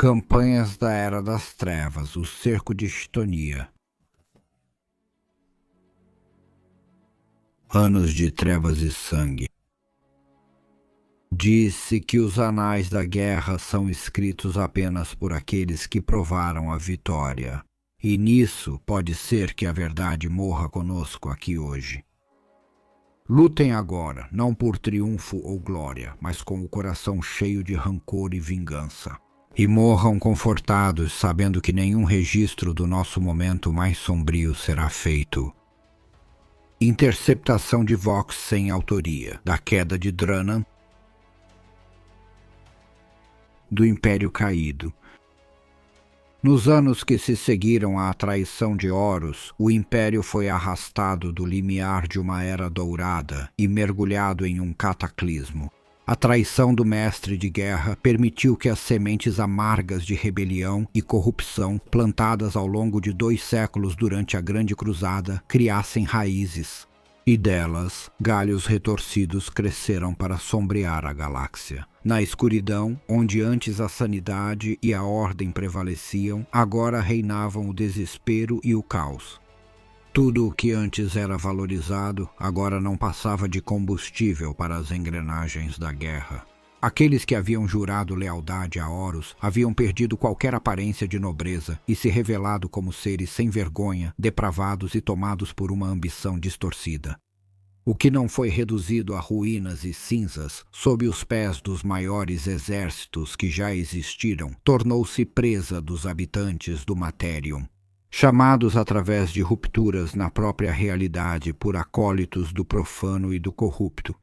Campanhas da Era das Trevas, o Cerco de Chthoniya. Anos de trevas e sangue. Disse que os anais da guerra são escritos apenas por aqueles que provaram a vitória. E nisso pode ser que a verdade morra conosco aqui hoje. Lutem agora, não por triunfo ou glória, mas com o coração cheio de rancor e vingança. E morram confortados, sabendo que nenhum registro do nosso momento mais sombrio será feito. Interceptação de Vox sem autoria, da queda de Dranan, do Império Caído. Nos anos que se seguiram à traição de Horus, o Império foi arrastado do limiar de uma era dourada e mergulhado em um cataclismo. A traição do mestre de guerra permitiu que as sementes amargas de rebelião e corrupção, plantadas ao longo de 2 séculos durante a Grande Cruzada, criassem raízes. E delas, galhos retorcidos cresceram para sombrear a galáxia. Na escuridão, onde antes a sanidade e a ordem prevaleciam, agora reinavam o desespero e o caos. Tudo o que antes era valorizado, agora não passava de combustível para as engrenagens da guerra. Aqueles que haviam jurado lealdade a Horus haviam perdido qualquer aparência de nobreza e se revelado como seres sem vergonha, depravados e tomados por uma ambição distorcida. O que não foi reduzido a ruínas e cinzas, sob os pés dos maiores exércitos que já existiram, tornou-se presa dos habitantes do Materium. Chamados através de rupturas na própria realidade por acólitos do profano e do corrupto.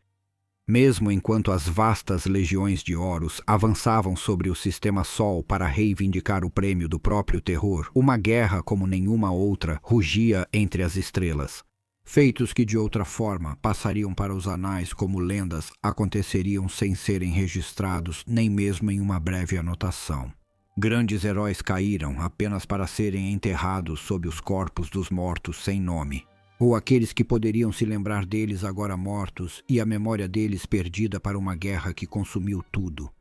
Mesmo enquanto as vastas legiões de Horus avançavam sobre o sistema Sol para reivindicar o prêmio do próprio terror, uma guerra como nenhuma outra rugia entre as estrelas. Feitos que de outra forma passariam para os anais como lendas aconteceriam sem serem registrados nem mesmo em uma breve anotação. Grandes heróis caíram apenas para serem enterrados sob os corpos dos mortos sem nome, ou aqueles que poderiam se lembrar deles agora mortos e a memória deles perdida para uma guerra que consumiu tudo.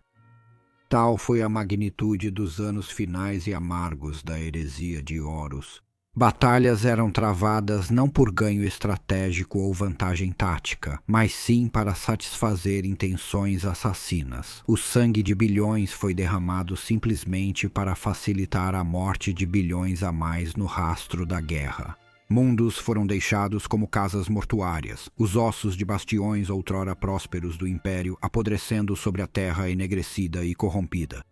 Tal foi a magnitude dos anos finais e amargos da heresia de Horus. Batalhas eram travadas não por ganho estratégico ou vantagem tática, mas sim para satisfazer intenções assassinas. O sangue de bilhões foi derramado simplesmente para facilitar a morte de bilhões a mais no rastro da guerra. Mundos foram deixados como casas mortuárias, os ossos de bastiões outrora prósperos do Império apodrecendo sobre a terra enegrecida e corrompida.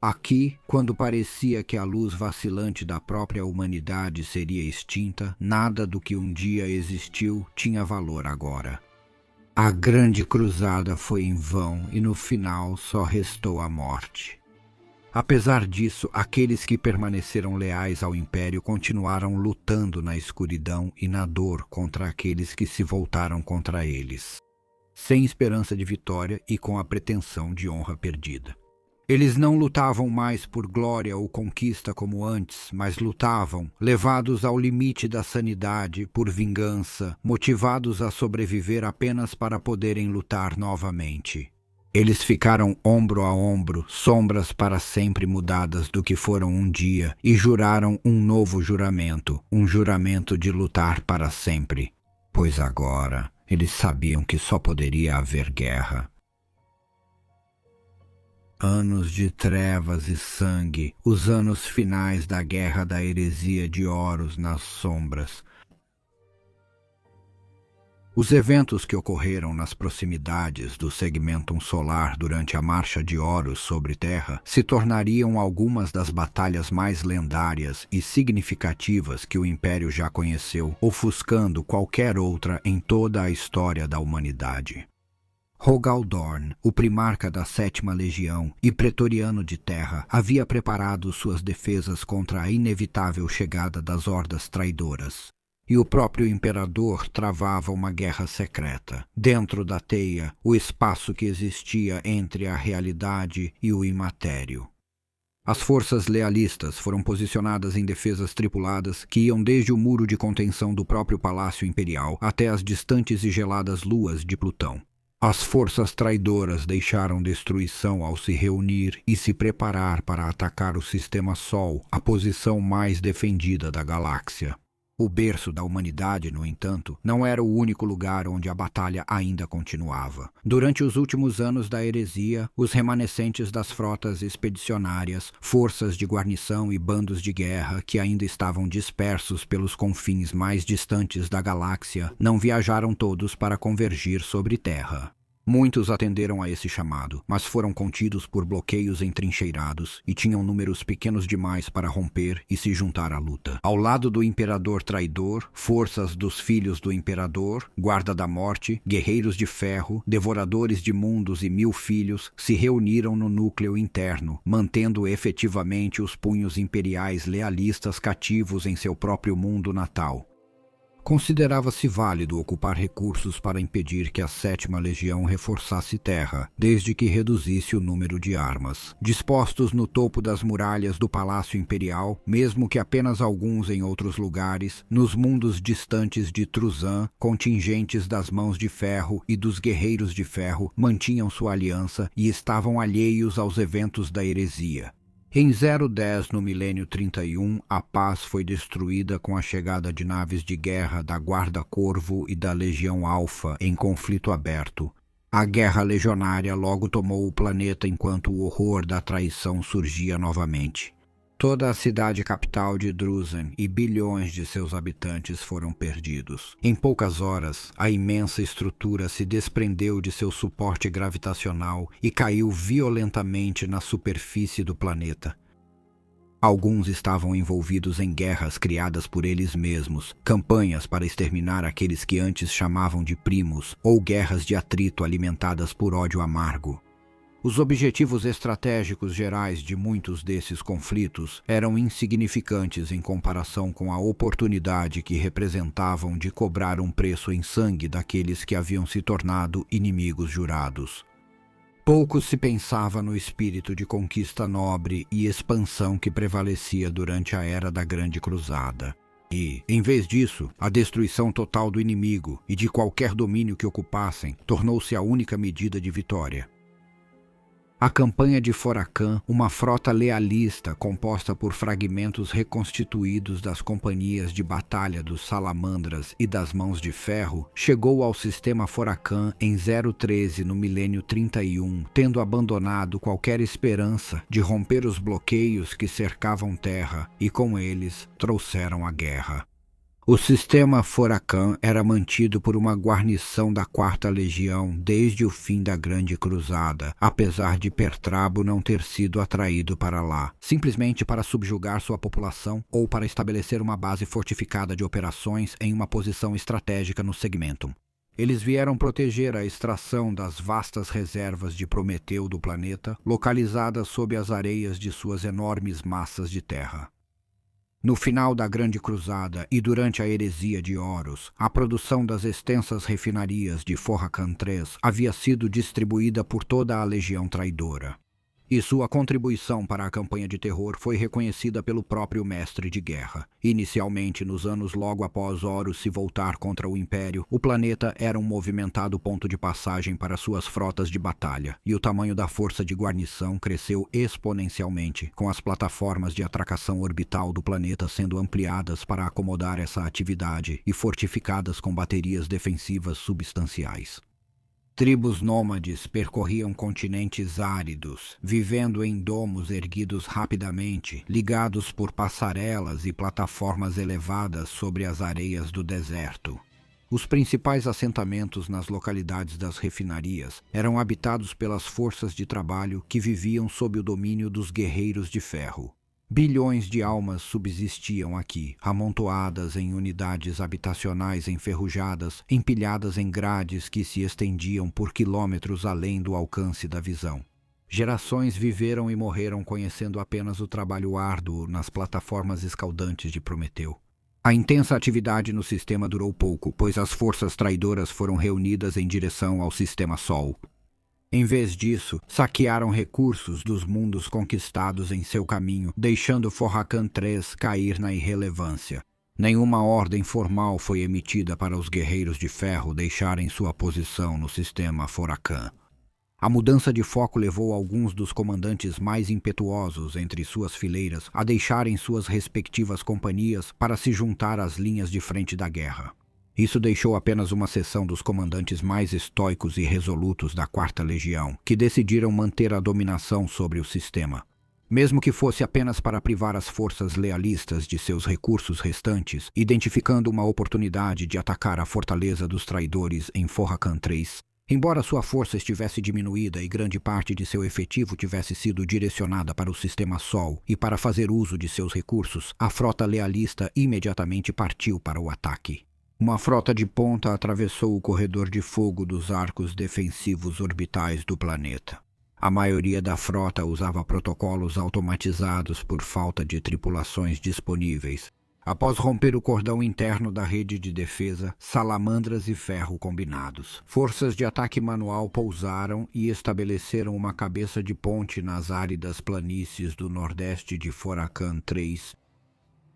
Aqui, quando parecia que a luz vacilante da própria humanidade seria extinta, nada do que um dia existiu tinha valor agora. A Grande Cruzada foi em vão e no final só restou a morte. Apesar disso, aqueles que permaneceram leais ao Império continuaram lutando na escuridão e na dor contra aqueles que se voltaram contra eles, sem esperança de vitória e com a pretensão de honra perdida. Eles não lutavam mais por glória ou conquista como antes, mas lutavam, levados ao limite da sanidade, por vingança, motivados a sobreviver apenas para poderem lutar novamente. Eles ficaram ombro a ombro, sombras para sempre mudadas do que foram um dia, e juraram um novo juramento, um juramento de lutar para sempre. Pois agora, eles sabiam que só poderia haver guerra. Anos de trevas e sangue, os anos finais da guerra da heresia de Horus nas sombras. Os eventos que ocorreram nas proximidades do segmentum solar durante a marcha de Horus sobre Terra se tornariam algumas das batalhas mais lendárias e significativas que o Império já conheceu, ofuscando qualquer outra em toda a história da humanidade. Rogal Dorn, o primarca da 7ª Legião e pretoriano de terra, havia preparado suas defesas contra a inevitável chegada das hordas traidoras. E o próprio imperador travava uma guerra secreta, dentro da teia, o espaço que existia entre a realidade e o imatério. As forças lealistas foram posicionadas em defesas tripuladas que iam desde o muro de contenção do próprio Palácio Imperial até as distantes e geladas luas de Plutão. As forças traidoras deixaram destruição ao se reunir e se preparar para atacar o Sistema Sol, a posição mais defendida da galáxia. O berço da humanidade, no entanto, não era o único lugar onde a batalha ainda continuava. Durante os últimos anos da heresia, os remanescentes das frotas expedicionárias, forças de guarnição e bandos de guerra que ainda estavam dispersos pelos confins mais distantes da galáxia não viajaram todos para convergir sobre Terra. Muitos atenderam a esse chamado, mas foram contidos por bloqueios entrincheirados e tinham números pequenos demais para romper e se juntar à luta. Ao lado do Imperador Traidor, forças dos Filhos do Imperador, Guarda da Morte, Guerreiros de Ferro, Devoradores de Mundos e 1000 Filhos se reuniram no núcleo interno, mantendo efetivamente os punhos imperiais lealistas cativos em seu próprio mundo natal. Considerava-se válido ocupar recursos para impedir que a 7ª Legião reforçasse Terra, desde que reduzisse o número de armas. Dispostos no topo das muralhas do Palácio Imperial, mesmo que apenas alguns em outros lugares, nos mundos distantes de Truzan, contingentes das Mãos de Ferro e dos Guerreiros de Ferro mantinham sua aliança e estavam alheios aos eventos da heresia. Em 010 no milênio 31, a paz foi destruída com a chegada de naves de guerra da Guarda-Corvo e da Legião Alfa em conflito aberto. A guerra legionária logo tomou o planeta enquanto o horror da traição surgia novamente. Toda a cidade capital de Druzen e bilhões de seus habitantes foram perdidos. Em poucas horas, a imensa estrutura se desprendeu de seu suporte gravitacional e caiu violentamente na superfície do planeta. Alguns estavam envolvidos em guerras criadas por eles mesmos, campanhas para exterminar aqueles que antes chamavam de primos, ou guerras de atrito alimentadas por ódio amargo. Os objetivos estratégicos gerais de muitos desses conflitos eram insignificantes em comparação com a oportunidade que representavam de cobrar um preço em sangue daqueles que haviam se tornado inimigos jurados. Pouco se pensava no espírito de conquista nobre e expansão que prevalecia durante a Era da Grande Cruzada. E, em vez disso, a destruição total do inimigo e de qualquer domínio que ocupassem tornou-se a única medida de vitória. A campanha de Foracan, uma frota lealista composta por fragmentos reconstituídos das companhias de batalha dos Salamandras e das Mãos de Ferro, chegou ao sistema Foracan em 013 no milênio 31, tendo abandonado qualquer esperança de romper os bloqueios que cercavam Terra e, com eles, trouxeram a guerra. O sistema Foracan era mantido por uma guarnição da 4ª Legião desde o fim da Grande Cruzada, apesar de Pertrabo não ter sido atraído para lá, simplesmente para subjugar sua população ou para estabelecer uma base fortificada de operações em uma posição estratégica no Segmentum. Eles vieram proteger a extração das vastas reservas de Prometeu do planeta, localizadas sob as areias de suas enormes massas de terra. No final da Grande Cruzada e durante a heresia de Horus, a produção das extensas refinarias de Foracan III havia sido distribuída por toda a Legião Traidora. E sua contribuição para a campanha de terror foi reconhecida pelo próprio mestre de guerra. Inicialmente, nos anos logo após Horus se voltar contra o Império, o planeta era um movimentado ponto de passagem para suas frotas de batalha, e o tamanho da força de guarnição cresceu exponencialmente, com as plataformas de atracação orbital do planeta sendo ampliadas para acomodar essa atividade e fortificadas com baterias defensivas substanciais. Tribos nômades percorriam continentes áridos, vivendo em domos erguidos rapidamente, ligados por passarelas e plataformas elevadas sobre as areias do deserto. Os principais assentamentos nas localidades das refinarias eram habitados pelas forças de trabalho que viviam sob o domínio dos Guerreiros de Ferro. Bilhões de almas subsistiam aqui, amontoadas em unidades habitacionais enferrujadas, empilhadas em grades que se estendiam por quilômetros além do alcance da visão. Gerações viveram e morreram conhecendo apenas o trabalho árduo nas plataformas escaldantes de Prometeu. A intensa atividade no sistema durou pouco, pois as forças traidoras foram reunidas em direção ao Sistema Sol. Em vez disso, saquearam recursos dos mundos conquistados em seu caminho, deixando Foracan III cair na irrelevância. Nenhuma ordem formal foi emitida para os guerreiros de ferro deixarem sua posição no sistema Foracan. A mudança de foco levou alguns dos comandantes mais impetuosos entre suas fileiras a deixarem suas respectivas companhias para se juntar às linhas de frente da guerra. Isso deixou apenas uma seção dos comandantes mais estoicos e resolutos da 4ª Legião, que decidiram manter a dominação sobre o sistema. Mesmo que fosse apenas para privar as forças lealistas de seus recursos restantes, identificando uma oportunidade de atacar a fortaleza dos traidores em Foracan III. Embora sua força estivesse diminuída e grande parte de seu efetivo tivesse sido direcionada para o Sistema Sol e para fazer uso de seus recursos, a frota lealista imediatamente partiu para o ataque. Uma frota de ponta atravessou o corredor de fogo dos arcos defensivos orbitais do planeta. A maioria da frota usava protocolos automatizados por falta de tripulações disponíveis. Após romper o cordão interno da rede de defesa, salamandras e ferro combinados, forças de ataque manual pousaram e estabeleceram uma cabeça de ponte nas áridas planícies do nordeste de Foracan III.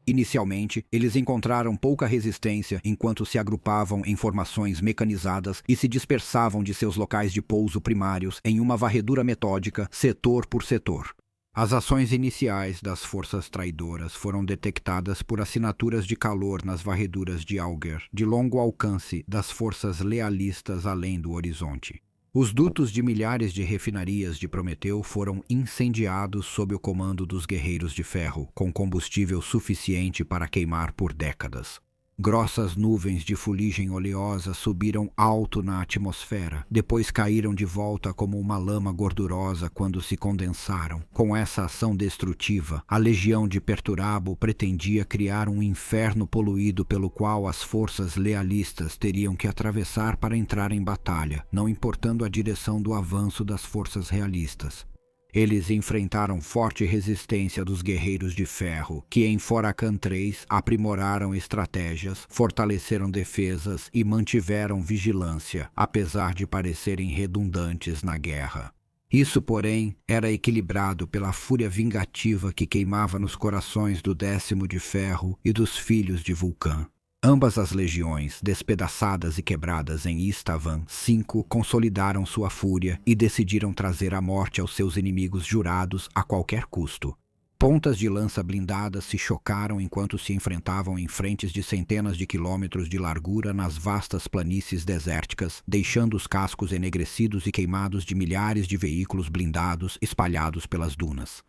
Inicialmente, eles encontraram pouca resistência enquanto se agrupavam em formações mecanizadas e se dispersavam de seus locais de pouso primários em uma varredura metódica, setor por setor. As ações iniciais das forças traidoras foram detectadas por assinaturas de calor nas varreduras de Auger, de longo alcance das forças lealistas além do horizonte. Os dutos de milhares de refinarias de Prometeu foram incendiados sob o comando dos guerreiros de ferro, com combustível suficiente para queimar por décadas. Grossas nuvens de fuligem oleosa subiram alto na atmosfera, depois caíram de volta como uma lama gordurosa quando se condensaram. Com essa ação destrutiva, a legião de Perturabo pretendia criar um inferno poluído pelo qual as forças lealistas teriam que atravessar para entrar em batalha, não importando a direção do avanço das forças realistas. Eles enfrentaram forte resistência dos guerreiros de ferro, que em Foracan III aprimoraram estratégias, fortaleceram defesas e mantiveram vigilância, apesar de parecerem redundantes na guerra. Isso, porém, era equilibrado pela fúria vingativa que queimava nos corações do 10º de Ferro e dos filhos de Vulcã. Ambas as legiões, despedaçadas e quebradas em Istavan V, consolidaram sua fúria e decidiram trazer a morte aos seus inimigos jurados a qualquer custo. Pontas de lança blindadas se chocaram enquanto se enfrentavam em frentes de centenas de quilômetros de largura nas vastas planícies desérticas, deixando os cascos enegrecidos e queimados de milhares de veículos blindados espalhados pelas dunas.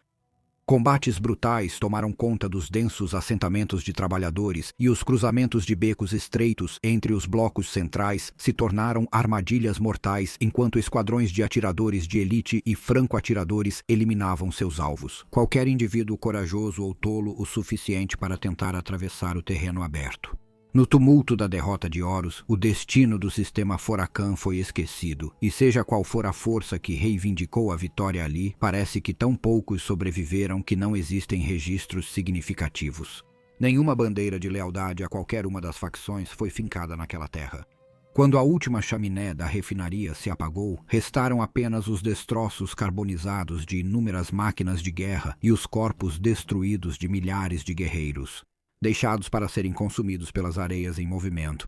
Combates brutais tomaram conta dos densos assentamentos de trabalhadores e os cruzamentos de becos estreitos entre os blocos centrais se tornaram armadilhas mortais enquanto esquadrões de atiradores de elite e franco-atiradores eliminavam seus alvos. Qualquer indivíduo corajoso ou tolo o suficiente para tentar atravessar o terreno aberto. No tumulto da derrota de Horus, o destino do sistema Foracan foi esquecido, e seja qual for a força que reivindicou a vitória ali, parece que tão poucos sobreviveram que não existem registros significativos. Nenhuma bandeira de lealdade a qualquer uma das facções foi fincada naquela terra. Quando a última chaminé da refinaria se apagou, restaram apenas os destroços carbonizados de inúmeras máquinas de guerra e os corpos destruídos de milhares de guerreiros, deixados para serem consumidos pelas areias em movimento.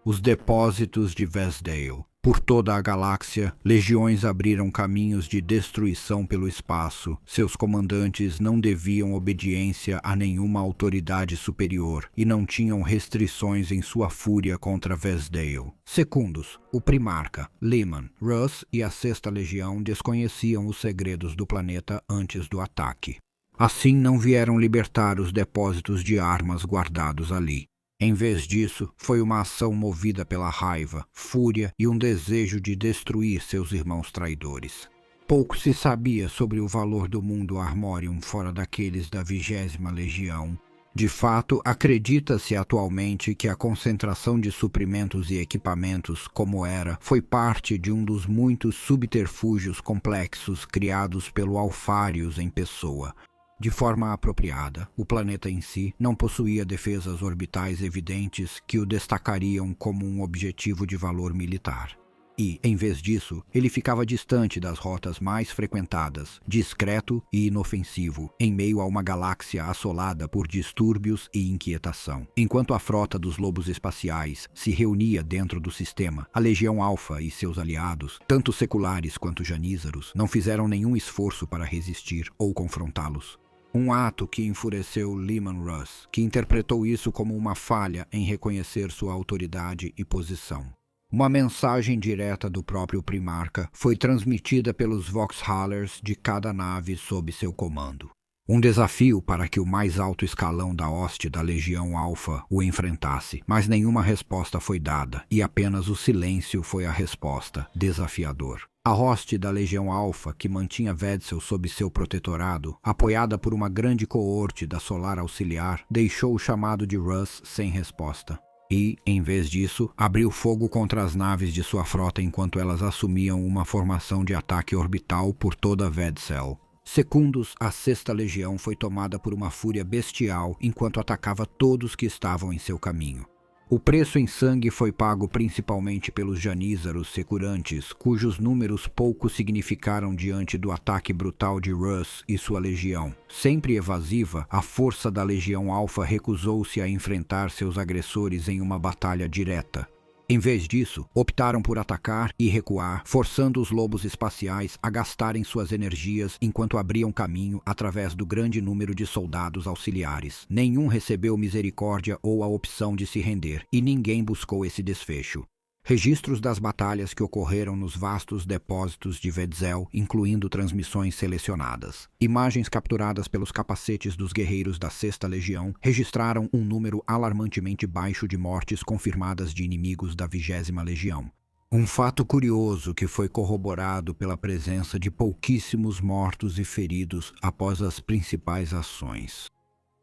Os depósitos de Vesdale. Por toda a galáxia, legiões abriram caminhos de destruição pelo espaço. Seus comandantes não deviam obediência a nenhuma autoridade superior e não tinham restrições em sua fúria contra Vesdale. Secundos, o Primarca, Leman, Russ e a 6ª Legião desconheciam os segredos do planeta antes do ataque. Assim não vieram libertar os depósitos de armas guardados ali. Em vez disso, foi uma ação movida pela raiva, fúria e um desejo de destruir seus irmãos traidores. Pouco se sabia sobre o valor do mundo Armorium fora daqueles da 20ª Legião. De fato, acredita-se atualmente que a concentração de suprimentos e equipamentos, como era, foi parte de um dos muitos subterfúgios complexos criados pelo Alfarius em pessoa. De forma apropriada, o planeta em si não possuía defesas orbitais evidentes que o destacariam como um objetivo de valor militar. e, em vez disso, ele ficava distante das rotas mais frequentadas, discreto e inofensivo, em meio a uma galáxia assolada por distúrbios e inquietação. Enquanto a frota dos lobos espaciais se reunia dentro do sistema, a Legião Alfa e seus aliados, tanto seculares quanto janízaros, não fizeram nenhum esforço para resistir ou confrontá-los. Um ato que enfureceu Leman Russ, que interpretou isso como uma falha em reconhecer sua autoridade e posição. Uma mensagem direta do próprio Primarca foi transmitida pelos Voxhalers de cada nave sob seu comando. Um desafio para que o mais alto escalão da hoste da Legião Alfa o enfrentasse, mas nenhuma resposta foi dada, e apenas o silêncio foi a resposta, desafiador. A hoste da Legião Alfa, que mantinha Vedsel sob seu protetorado, apoiada por uma grande coorte da Solar Auxiliar, deixou o chamado de Russ sem resposta. E, em vez disso, abriu fogo contra as naves de sua frota enquanto elas assumiam uma formação de ataque orbital por toda Vedsel. Segundos, a Sexta Legião foi tomada por uma fúria bestial enquanto atacava todos que estavam em seu caminho. O preço em sangue foi pago principalmente pelos janízaros securantes, cujos números pouco significaram diante do ataque brutal de Russ e sua legião. Sempre evasiva, a força da Legião Alfa recusou-se a enfrentar seus agressores em uma batalha direta. Em vez disso, optaram por atacar e recuar, forçando os lobos espaciais a gastarem suas energias enquanto abriam caminho através do grande número de soldados auxiliares. Nenhum recebeu misericórdia ou a opção de se render, e ninguém buscou esse desfecho. Registros das batalhas que ocorreram nos vastos depósitos de Vedsel, incluindo transmissões selecionadas. Imagens capturadas pelos capacetes dos guerreiros da Sexta Legião registraram um número alarmantemente baixo de mortes confirmadas de inimigos da 20ª Legião. Um fato curioso que foi corroborado pela presença de pouquíssimos mortos e feridos após as principais ações.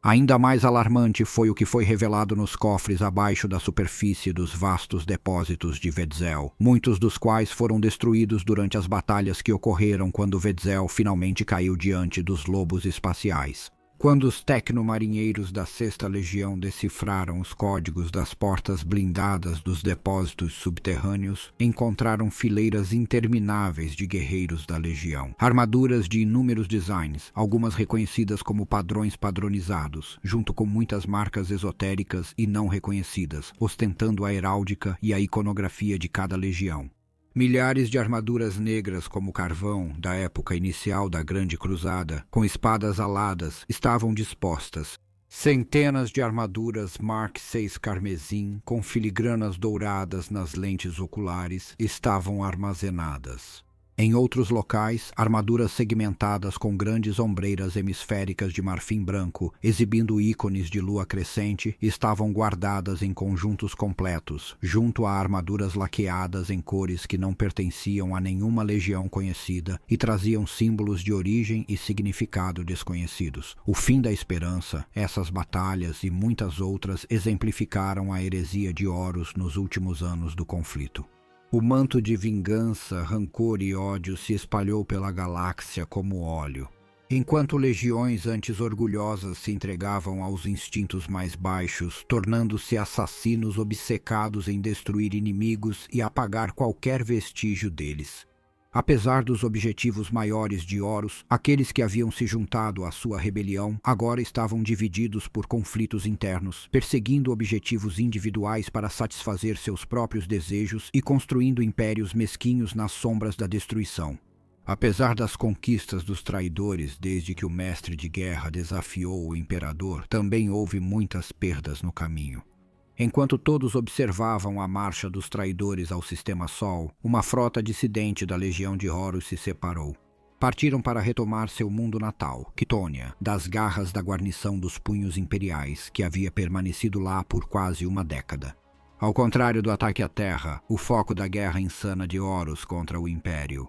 Ainda mais alarmante foi o que foi revelado nos cofres abaixo da superfície dos vastos depósitos de Vedsel, muitos dos quais foram destruídos durante as batalhas que ocorreram quando Vedsel finalmente caiu diante dos lobos espaciais. Quando os tecnomarinheiros da Sexta Legião decifraram os códigos das portas blindadas dos depósitos subterrâneos, encontraram fileiras intermináveis de guerreiros da Legião. Armaduras de inúmeros designs, algumas reconhecidas como padrões padronizados, junto com muitas marcas esotéricas e não reconhecidas, ostentando a heráldica e a iconografia de cada legião. Milhares de armaduras negras como carvão, da época inicial da Grande Cruzada, com espadas aladas, estavam dispostas. Centenas de armaduras Mark VI carmesim, com filigranas douradas nas lentes oculares, estavam armazenadas. Em outros locais, armaduras segmentadas com grandes ombreiras hemisféricas de marfim branco, exibindo ícones de lua crescente, estavam guardadas em conjuntos completos, junto a armaduras laqueadas em cores que não pertenciam a nenhuma legião conhecida e traziam símbolos de origem e significado desconhecidos. O fim da esperança, essas batalhas e muitas outras exemplificaram a heresia de Horus nos últimos anos do conflito. O manto de vingança, rancor e ódio se espalhou pela galáxia como óleo. Enquanto legiões antes orgulhosas se entregavam aos instintos mais baixos, tornando-se assassinos obcecados em destruir inimigos e apagar qualquer vestígio deles. Apesar dos objetivos maiores de Horus, aqueles que haviam se juntado à sua rebelião agora estavam divididos por conflitos internos, perseguindo objetivos individuais para satisfazer seus próprios desejos e construindo impérios mesquinhos nas sombras da destruição. Apesar das conquistas dos traidores desde que o mestre de guerra desafiou o imperador, também houve muitas perdas no caminho. Enquanto todos observavam a marcha dos traidores ao Sistema Sol, uma frota dissidente da Legião de Horus se separou. Partiram para retomar seu mundo natal, Quitônia, das garras da guarnição dos Punhos Imperiais, que havia permanecido lá por quase uma década. Ao contrário do ataque à Terra, o foco da guerra insana de Horus contra o Império.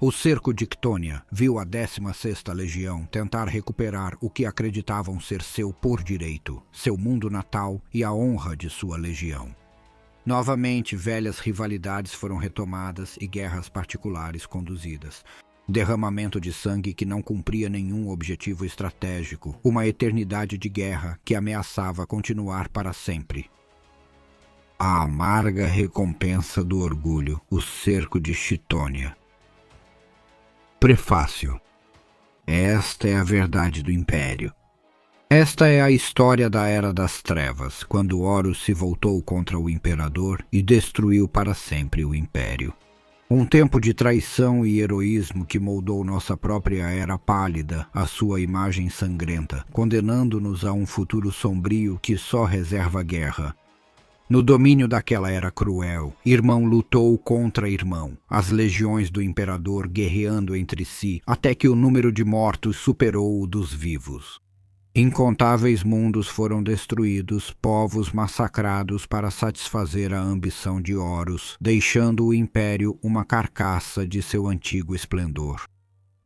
O cerco de Quitônia viu a 16ª Legião tentar recuperar o que acreditavam ser seu por direito, seu mundo natal e a honra de sua legião. Novamente, velhas rivalidades foram retomadas e guerras particulares conduzidas. Derramamento de sangue que não cumpria nenhum objetivo estratégico, uma eternidade de guerra que ameaçava continuar para sempre. a amarga recompensa do orgulho, o cerco de Chitônia. Prefácio. Esta é a verdade do Império. Esta é a história da Era das Trevas, quando Horus se voltou contra o Imperador e destruiu para sempre o Império. Um tempo de traição e heroísmo que moldou nossa própria Era Pálida à sua imagem sangrenta, condenando-nos a um futuro sombrio que só reserva guerra. No domínio daquela era cruel, irmão lutou contra irmão, as legiões do Imperador guerreando entre si, até que o número de mortos superou o dos vivos. Incontáveis mundos foram destruídos, povos massacrados para satisfazer a ambição de Horus, deixando o Império uma carcaça de seu antigo esplendor.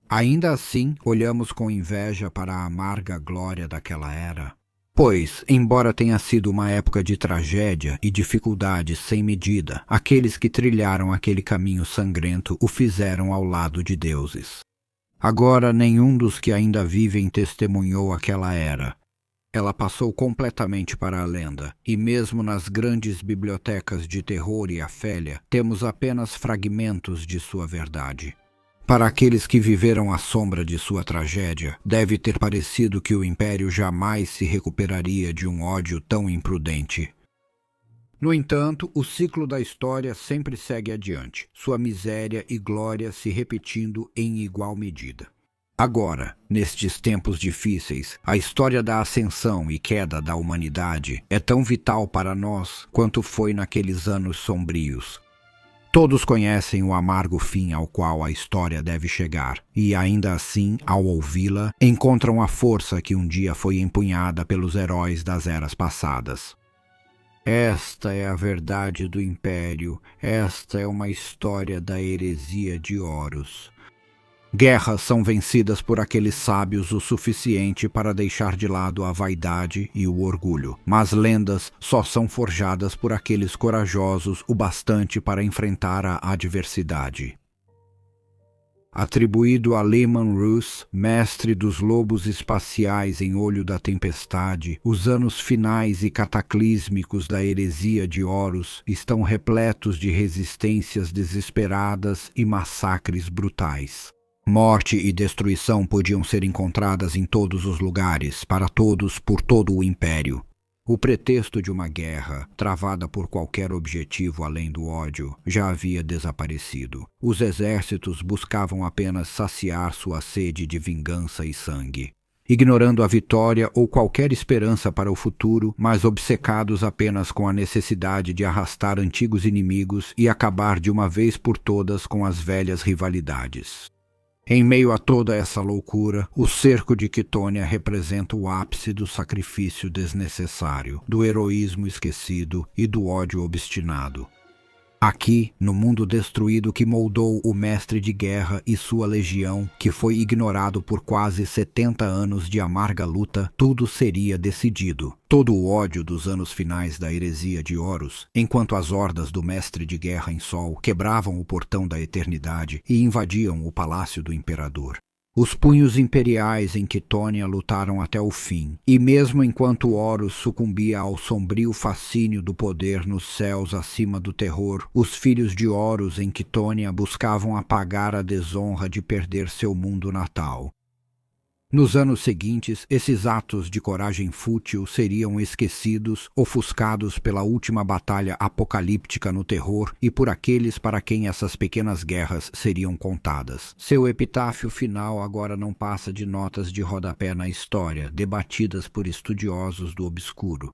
Ainda assim, olhamos com inveja para a amarga glória daquela era. Pois, embora tenha sido uma época de tragédia e dificuldades sem medida, aqueles que trilharam aquele caminho sangrento o fizeram ao lado de deuses. Agora nenhum dos que ainda vivem testemunhou aquela era. Ela passou completamente para a lenda, e mesmo nas grandes bibliotecas de terror e Afélia, temos apenas fragmentos de sua verdade. Para aqueles que viveram à sombra de sua tragédia, deve ter parecido que o Império jamais se recuperaria de um ódio tão imprudente. No entanto, o ciclo da história sempre segue adiante, sua miséria e glória se repetindo em igual medida. Agora, nestes tempos difíceis, a história da ascensão e queda da humanidade é tão vital para nós quanto foi naqueles anos sombrios. Todos conhecem o amargo fim ao qual a história deve chegar, e ainda assim, ao ouvi-la, encontram a força que um dia foi empunhada pelos heróis das eras passadas. Esta é a verdade do Império, esta é uma história da heresia de Horus. Guerras são vencidas por aqueles sábios o suficiente para deixar de lado a vaidade e o orgulho, mas lendas só são forjadas por aqueles corajosos o bastante para enfrentar a adversidade. Atribuído a Leman Russ, mestre dos lobos espaciais em Olho da Tempestade, os anos finais e cataclísmicos da heresia de Horus estão repletos de resistências desesperadas e massacres brutais. Morte e destruição podiam ser encontradas em todos os lugares, para todos, por todo o Império. O pretexto de uma guerra, travada por qualquer objetivo além do ódio, já havia desaparecido. Os exércitos buscavam apenas saciar sua sede de vingança e sangue. Ignorando a vitória ou qualquer esperança para o futuro, mas obcecados apenas com a necessidade de arrastar antigos inimigos e acabar de uma vez por todas com as velhas rivalidades. Em meio a toda essa loucura, o cerco de Chitônia representa o ápice do sacrifício desnecessário, do heroísmo esquecido e do ódio obstinado. Aqui, no mundo destruído que moldou o mestre de guerra e sua legião, que foi ignorado por quase 70 anos de amarga luta, tudo seria decidido. Todo o ódio dos anos finais da heresia de Horus, enquanto as hordas do mestre de guerra em Sol quebravam o portão da eternidade e invadiam o palácio do imperador. Os punhos imperiais em Chitônia lutaram até o fim, e mesmo enquanto Horus sucumbia ao sombrio fascínio do poder nos céus acima do terror, os filhos de Horus em Chitônia buscavam apagar a desonra de perder seu mundo natal. Nos anos seguintes, esses atos de coragem fútil seriam esquecidos, ofuscados pela última batalha apocalíptica no terror e por aqueles para quem essas pequenas guerras seriam contadas. Seu epitáfio final agora não passa de notas de rodapé na história, debatidas por estudiosos do obscuro.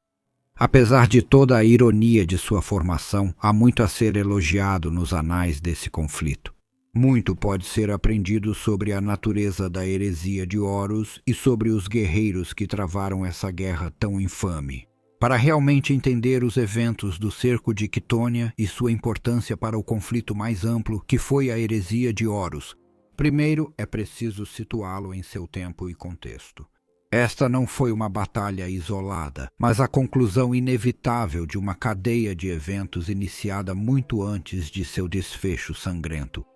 Apesar de toda a ironia de sua formação, há muito a ser elogiado nos anais desse conflito. Muito pode ser aprendido sobre a natureza da heresia de Horus e sobre os guerreiros que travaram essa guerra tão infame. Para realmente entender os eventos do cerco de Chitônia e sua importância para o conflito mais amplo que foi a heresia de Horus, primeiro é preciso situá-lo em seu tempo e contexto. Esta não foi uma batalha isolada, mas a conclusão inevitável de uma cadeia de eventos iniciada muito antes de seu desfecho sangrento.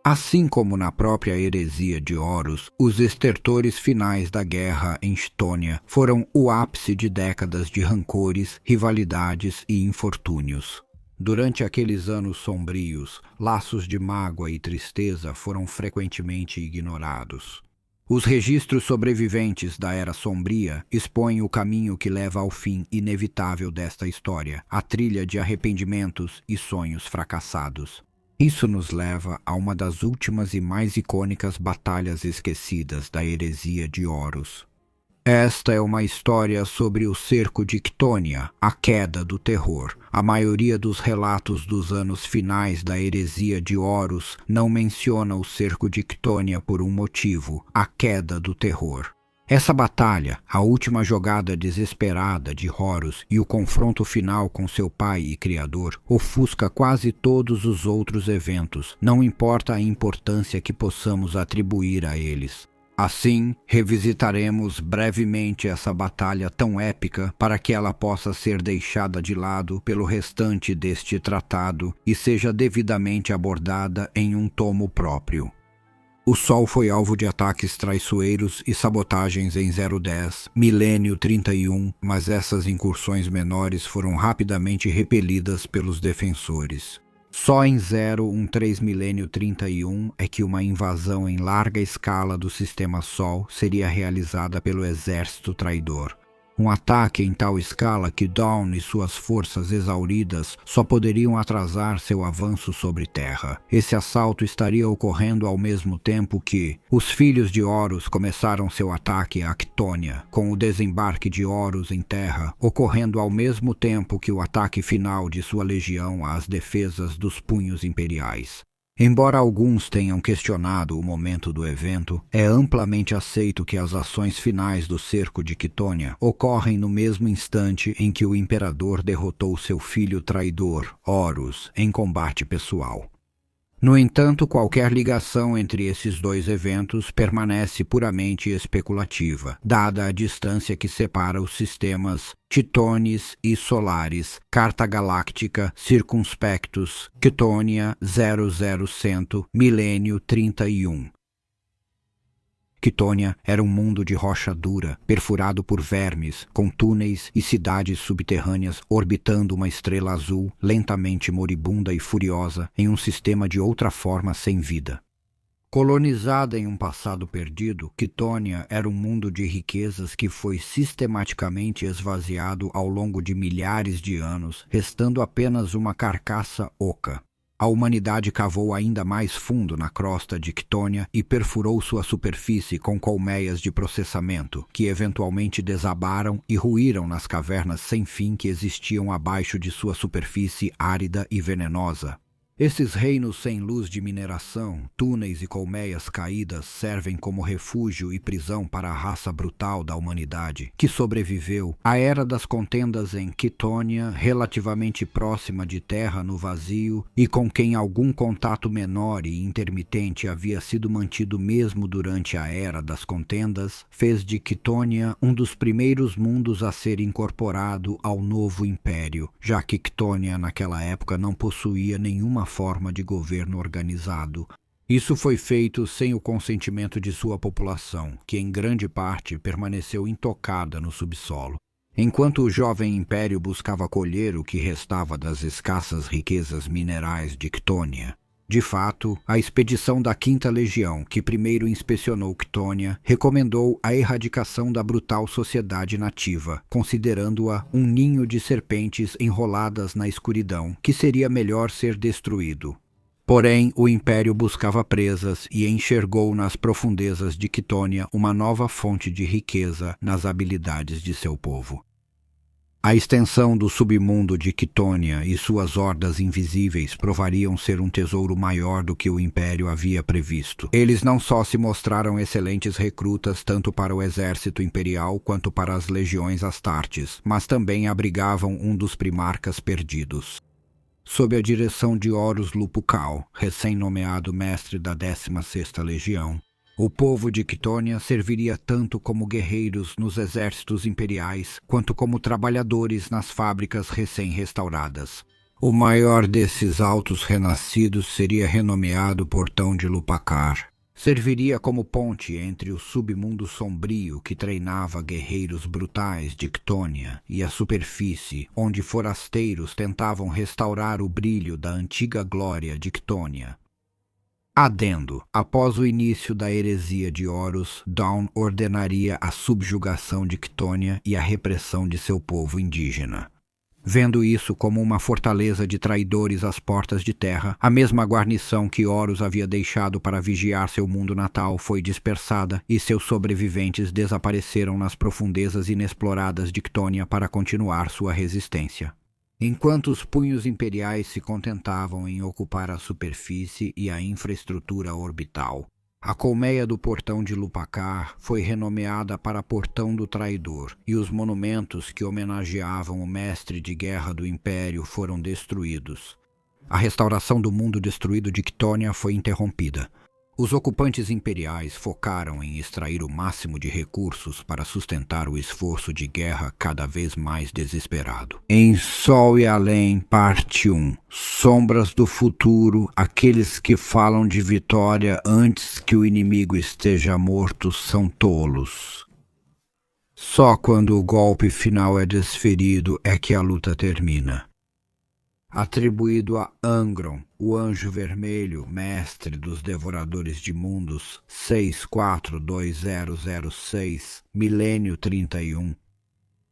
Assim como na própria heresia de Horus, os estertores finais da guerra em Chthônia foram o ápice de décadas de rancores, rivalidades e infortúnios. Durante aqueles anos sombrios, laços de mágoa e tristeza foram frequentemente ignorados. Os registros sobreviventes da Era Sombria expõem o caminho que leva ao fim inevitável desta história, a trilha de arrependimentos e sonhos fracassados. Isso nos leva a uma das últimas e mais icônicas batalhas esquecidas da heresia de Horus. Esta é uma história sobre o cerco de Chthônia, a queda do terror. A maioria dos relatos dos anos finais da heresia de Horus não menciona o cerco de Chthônia por um motivo: a queda do terror. Essa batalha, a última jogada desesperada de Horus e o confronto final com seu pai e criador, ofusca quase todos os outros eventos, não importa a importância que possamos atribuir a eles. Assim, revisitaremos brevemente essa batalha tão épica para que ela possa ser deixada de lado pelo restante deste tratado e seja devidamente abordada em um tomo próprio. O Sol foi alvo de ataques traiçoeiros e sabotagens em 010, Milênio 31, mas essas incursões menores foram rapidamente repelidas pelos defensores. Só em 013 Milênio 31 é que uma invasão em larga escala do Sistema Sol seria realizada pelo exército traidor. Um ataque em tal escala que Dawn e suas forças exauridas só poderiam atrasar seu avanço sobre Terra. Esse assalto estaria ocorrendo ao mesmo tempo que os filhos de Horus começaram seu ataque a Chthônia, com o desembarque de Horus em Terra, ocorrendo ao mesmo tempo que o ataque final de sua legião às defesas dos punhos imperiais. Embora alguns tenham questionado o momento do evento, é amplamente aceito que as ações finais do cerco de Chthônia ocorrem no mesmo instante em que o imperador derrotou seu filho traidor, Horus, em combate pessoal. No entanto, qualquer ligação entre esses dois eventos permanece puramente especulativa, dada a distância que separa os sistemas Chthônis e Solaris, Carta Galáctica, Circunspectus, Chthônia 00100, Milênio 31. Chthônia era um mundo de rocha dura, perfurado por vermes, com túneis e cidades subterrâneas orbitando uma estrela azul, lentamente moribunda e furiosa, em um sistema de outra forma sem vida. Colonizada em um passado perdido, Chthônia era um mundo de riquezas que foi sistematicamente esvaziado ao longo de milhares de anos, restando apenas uma carcaça oca. A humanidade cavou ainda mais fundo na crosta de Chthônia e perfurou sua superfície com colmeias de processamento, que eventualmente desabaram e ruíram nas cavernas sem fim que existiam abaixo de sua superfície árida e venenosa. Esses reinos sem luz de mineração, túneis e colmeias caídas servem como refúgio e prisão para a raça brutal da humanidade, que sobreviveu à Era das Contendas em Chthônia, relativamente próxima de Terra no vazio, e com quem algum contato menor e intermitente havia sido mantido mesmo durante a Era das Contendas, fez de Chthônia um dos primeiros mundos a ser incorporado ao novo império, já que Chthônia naquela época não possuía nenhuma forma de governo organizado. Isso foi feito sem o consentimento de sua população, que em grande parte permaneceu intocada no subsolo. Enquanto o jovem império buscava colher o que restava das escassas riquezas minerais de Chthônia. De fato, a expedição da Quinta Legião, que primeiro inspecionou Chthônia, recomendou a erradicação da brutal sociedade nativa, considerando-a um ninho de serpentes enroladas na escuridão, que seria melhor ser destruído. Porém, o Império buscava presas e enxergou nas profundezas de Chthônia uma nova fonte de riqueza nas habilidades de seu povo. A extensão do submundo de Chthônia e suas hordas invisíveis provariam ser um tesouro maior do que o Império havia previsto. Eles não só se mostraram excelentes recrutas tanto para o exército imperial quanto para as legiões astartes, mas também abrigavam um dos primarcas perdidos. Sob a direção de Horus Lupercal, recém-nomeado mestre da 16ª Legião, o povo de Chthônia serviria tanto como guerreiros nos exércitos imperiais, quanto como trabalhadores nas fábricas recém-restauradas. O maior desses altos renascidos seria renomeado Portão de Lupacar. Serviria como ponte entre o submundo sombrio que treinava guerreiros brutais de Ctônia e a superfície, onde forasteiros tentavam restaurar o brilho da antiga glória de Ctônia. Adendo: após o início da heresia de Horus, Dawn ordenaria a subjugação de Ctônia e a repressão de seu povo indígena. Vendo isso como uma fortaleza de traidores às portas de terra, a mesma guarnição que Horus havia deixado para vigiar seu mundo natal foi dispersada e seus sobreviventes desapareceram nas profundezas inexploradas de Ctônia para continuar sua resistência. Enquanto os punhos imperiais se contentavam em ocupar a superfície e a infraestrutura orbital, a colmeia do Portão de Lupacar foi renomeada para Portão do Traidor, e os monumentos que homenageavam o mestre de guerra do Império foram destruídos. A restauração do mundo destruído de Ctônia foi interrompida. Os ocupantes imperiais focaram em extrair o máximo de recursos para sustentar o esforço de guerra cada vez mais desesperado. Em Sol e Além, parte 1. Sombras do futuro, aqueles que falam de vitória antes que o inimigo esteja morto são tolos. Só quando o golpe final é desferido é que a luta termina. Atribuído a Angron, o Anjo Vermelho, mestre dos Devoradores de Mundos, 642006, milênio 31.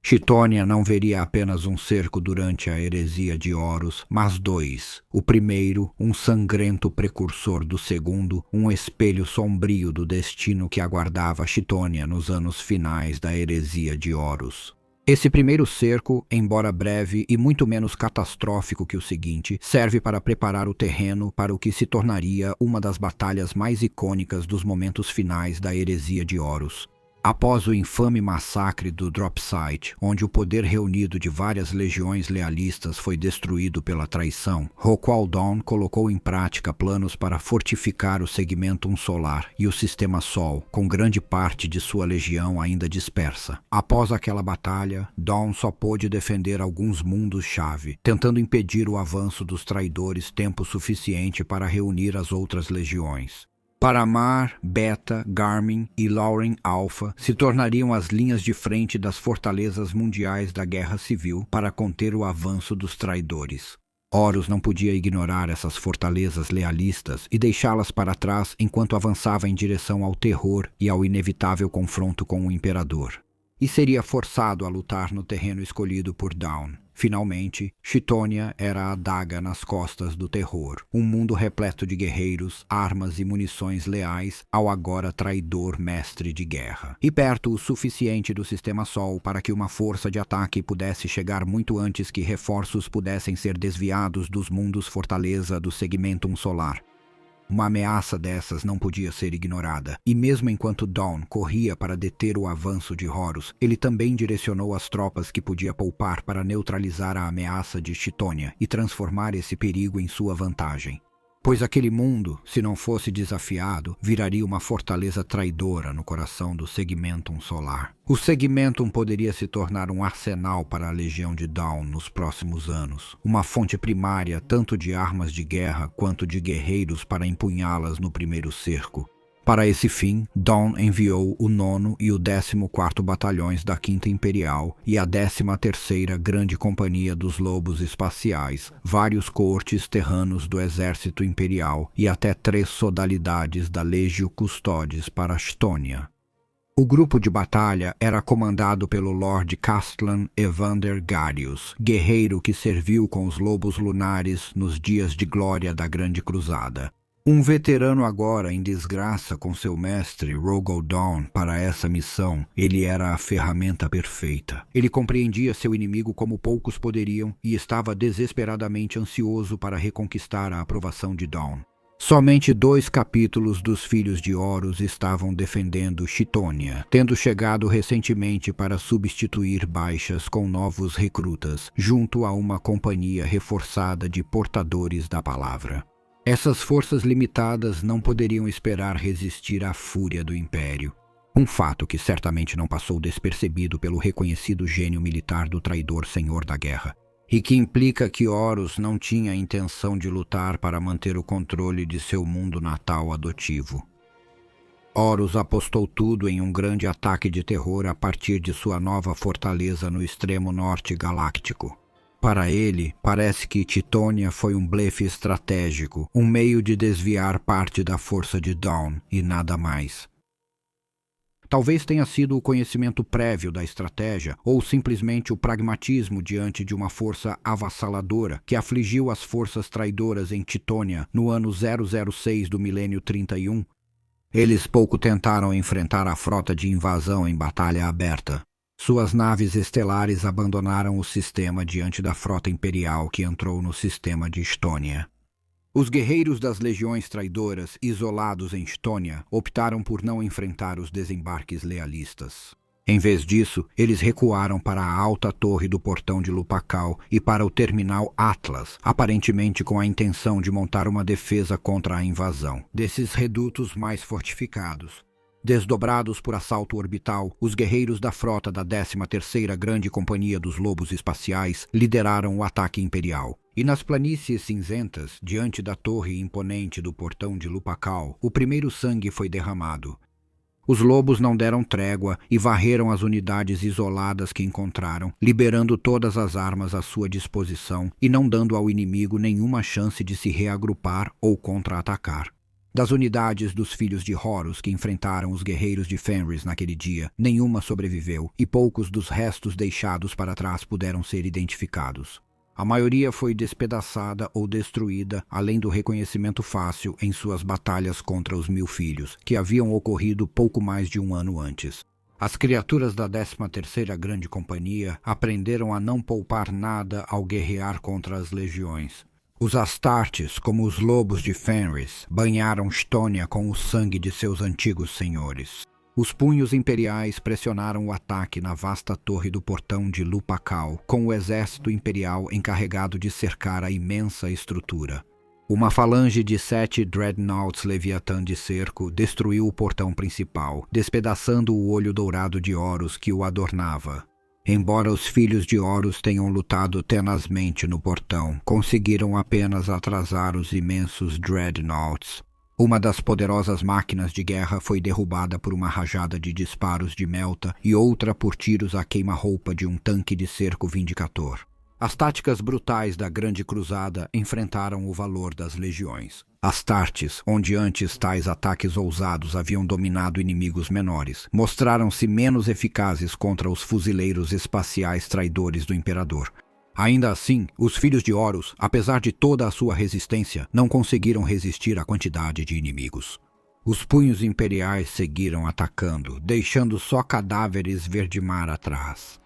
Chitônia não veria apenas um cerco durante a heresia de Horus, mas dois. O primeiro, um sangrento precursor do segundo, um espelho sombrio do destino que aguardava Chitônia nos anos finais da heresia de Horus. Esse primeiro cerco, embora breve e muito menos catastrófico que o seguinte, serve para preparar o terreno para o que se tornaria uma das batalhas mais icônicas dos momentos finais da heresia de Horus. Após o infame massacre do Drop Site, onde o poder reunido de várias legiões lealistas foi destruído pela traição, Roqual Dawn colocou em prática planos para fortificar o Segmentum Solar e o Sistema Sol, com grande parte de sua legião ainda dispersa. Após aquela batalha, Dawn só pôde defender alguns mundos-chave, tentando impedir o avanço dos traidores tempo suficiente para reunir as outras legiões. Paramar, Beta, Garmin e Lauren Alpha se tornariam as linhas de frente das fortalezas mundiais da Guerra Civil para conter o avanço dos traidores. Horus não podia ignorar essas fortalezas lealistas e deixá-las para trás enquanto avançava em direção ao terror e ao inevitável confronto com o Imperador. E seria forçado a lutar no terreno escolhido por Dawn. Finalmente, Chitônia era a adaga nas costas do terror, um mundo repleto de guerreiros, armas e munições leais ao agora traidor mestre de guerra. E perto o suficiente do Sistema Sol para que uma força de ataque pudesse chegar muito antes que reforços pudessem ser desviados dos mundos fortaleza do Segmentum Solar. Uma ameaça dessas não podia ser ignorada, e mesmo enquanto Dawn corria para deter o avanço de Horus, ele também direcionou as tropas que podia poupar para neutralizar a ameaça de Chitônia e transformar esse perigo em sua vantagem. Pois aquele mundo, se não fosse desafiado, viraria uma fortaleza traidora no coração do Segmentum Solar. O Segmentum poderia se tornar um arsenal para a Legião de Dawn nos próximos anos, uma fonte primária tanto de armas de guerra quanto de guerreiros para empunhá-las no primeiro cerco. Para esse fim, Dawn enviou o 9º e o 14º Batalhões da 5ª Imperial e a 13ª Grande Companhia dos Lobos Espaciais, vários coortes terranos do Exército Imperial e até 3 sodalidades da Legio Custodes para Chitônia. O grupo de batalha era comandado pelo Lord Castlan Evander Garius, guerreiro que serviu com os Lobos Lunares nos dias de glória da Grande Cruzada. Um veterano agora em desgraça com seu mestre, Rogal Dawn, para essa missão, ele era a ferramenta perfeita. Ele compreendia seu inimigo como poucos poderiam e estava desesperadamente ansioso para reconquistar a aprovação de Dawn. Somente 2 capítulos dos Filhos de Horus estavam defendendo Chitônia, tendo chegado recentemente para substituir baixas com novos recrutas, junto a uma companhia reforçada de portadores da palavra. Essas forças limitadas não poderiam esperar resistir à fúria do Império. Um fato que certamente não passou despercebido pelo reconhecido gênio militar do traidor Senhor da Guerra. e que implica que Horus não tinha intenção de lutar para manter o controle de seu mundo natal adotivo. Horus apostou tudo em um grande ataque de terror a partir de sua nova fortaleza no extremo norte galáctico. Para ele, parece que Titânia foi um blefe estratégico, um meio de desviar parte da força de Dawn e nada mais. Talvez tenha sido o conhecimento prévio da estratégia ou simplesmente o pragmatismo diante de uma força avassaladora que afligiu as forças traidoras em Titânia no ano 006 do milênio 31. Eles pouco tentaram enfrentar a frota de invasão em batalha aberta. Suas naves estelares abandonaram o sistema diante da frota imperial que entrou no sistema de Estônia. Os guerreiros das legiões traidoras, isolados em Estônia, optaram por não enfrentar os desembarques lealistas. Em vez disso, eles recuaram para a alta torre do portão de Lupacal e para o terminal Atlas, aparentemente com a intenção de montar uma defesa contra a invasão desses redutos mais fortificados. Desdobrados por assalto orbital, os guerreiros da frota da 13ª Grande Companhia dos Lobos Espaciais lideraram o ataque imperial. E nas planícies cinzentas, diante da torre imponente do portão de Lupacal, o primeiro sangue foi derramado. Os lobos não deram trégua e varreram as unidades isoladas que encontraram, liberando todas as armas à sua disposição e não dando ao inimigo nenhuma chance de se reagrupar ou contra-atacar. Das unidades dos filhos de Horus que enfrentaram os guerreiros de Fenris naquele dia, nenhuma sobreviveu e poucos dos restos deixados para trás puderam ser identificados. A maioria foi despedaçada ou destruída, além do reconhecimento fácil em suas batalhas contra os Mil Filhos, que haviam ocorrido pouco mais de um ano antes. As criaturas da 13ª Grande Companhia aprenderam a não poupar nada ao guerrear contra as legiões. Os Astartes, como os lobos de Fenris, banharam Estônia com o sangue de seus antigos senhores. Os punhos imperiais pressionaram o ataque na vasta torre do portão de Lupacal, com o exército imperial encarregado de cercar a imensa estrutura. Uma falange de 7 dreadnoughts Leviatã de cerco destruiu o portão principal, despedaçando o olho dourado de Horus que o adornava. Embora os filhos de Horus tenham lutado tenazmente no portão, conseguiram apenas atrasar os imensos dreadnoughts. Uma das poderosas máquinas de guerra foi derrubada por uma rajada de disparos de Melta e outra por tiros à queima-roupa de um tanque de cerco vindicator. As táticas brutais da Grande Cruzada enfrentaram o valor das legiões. Astartes, onde antes tais ataques ousados haviam dominado inimigos menores, mostraram-se menos eficazes contra os fuzileiros espaciais traidores do Imperador. Ainda assim, os filhos de Horus, apesar de toda a sua resistência, não conseguiram resistir à quantidade de inimigos. Os punhos imperiais seguiram atacando, deixando só cadáveres verdemar atrás.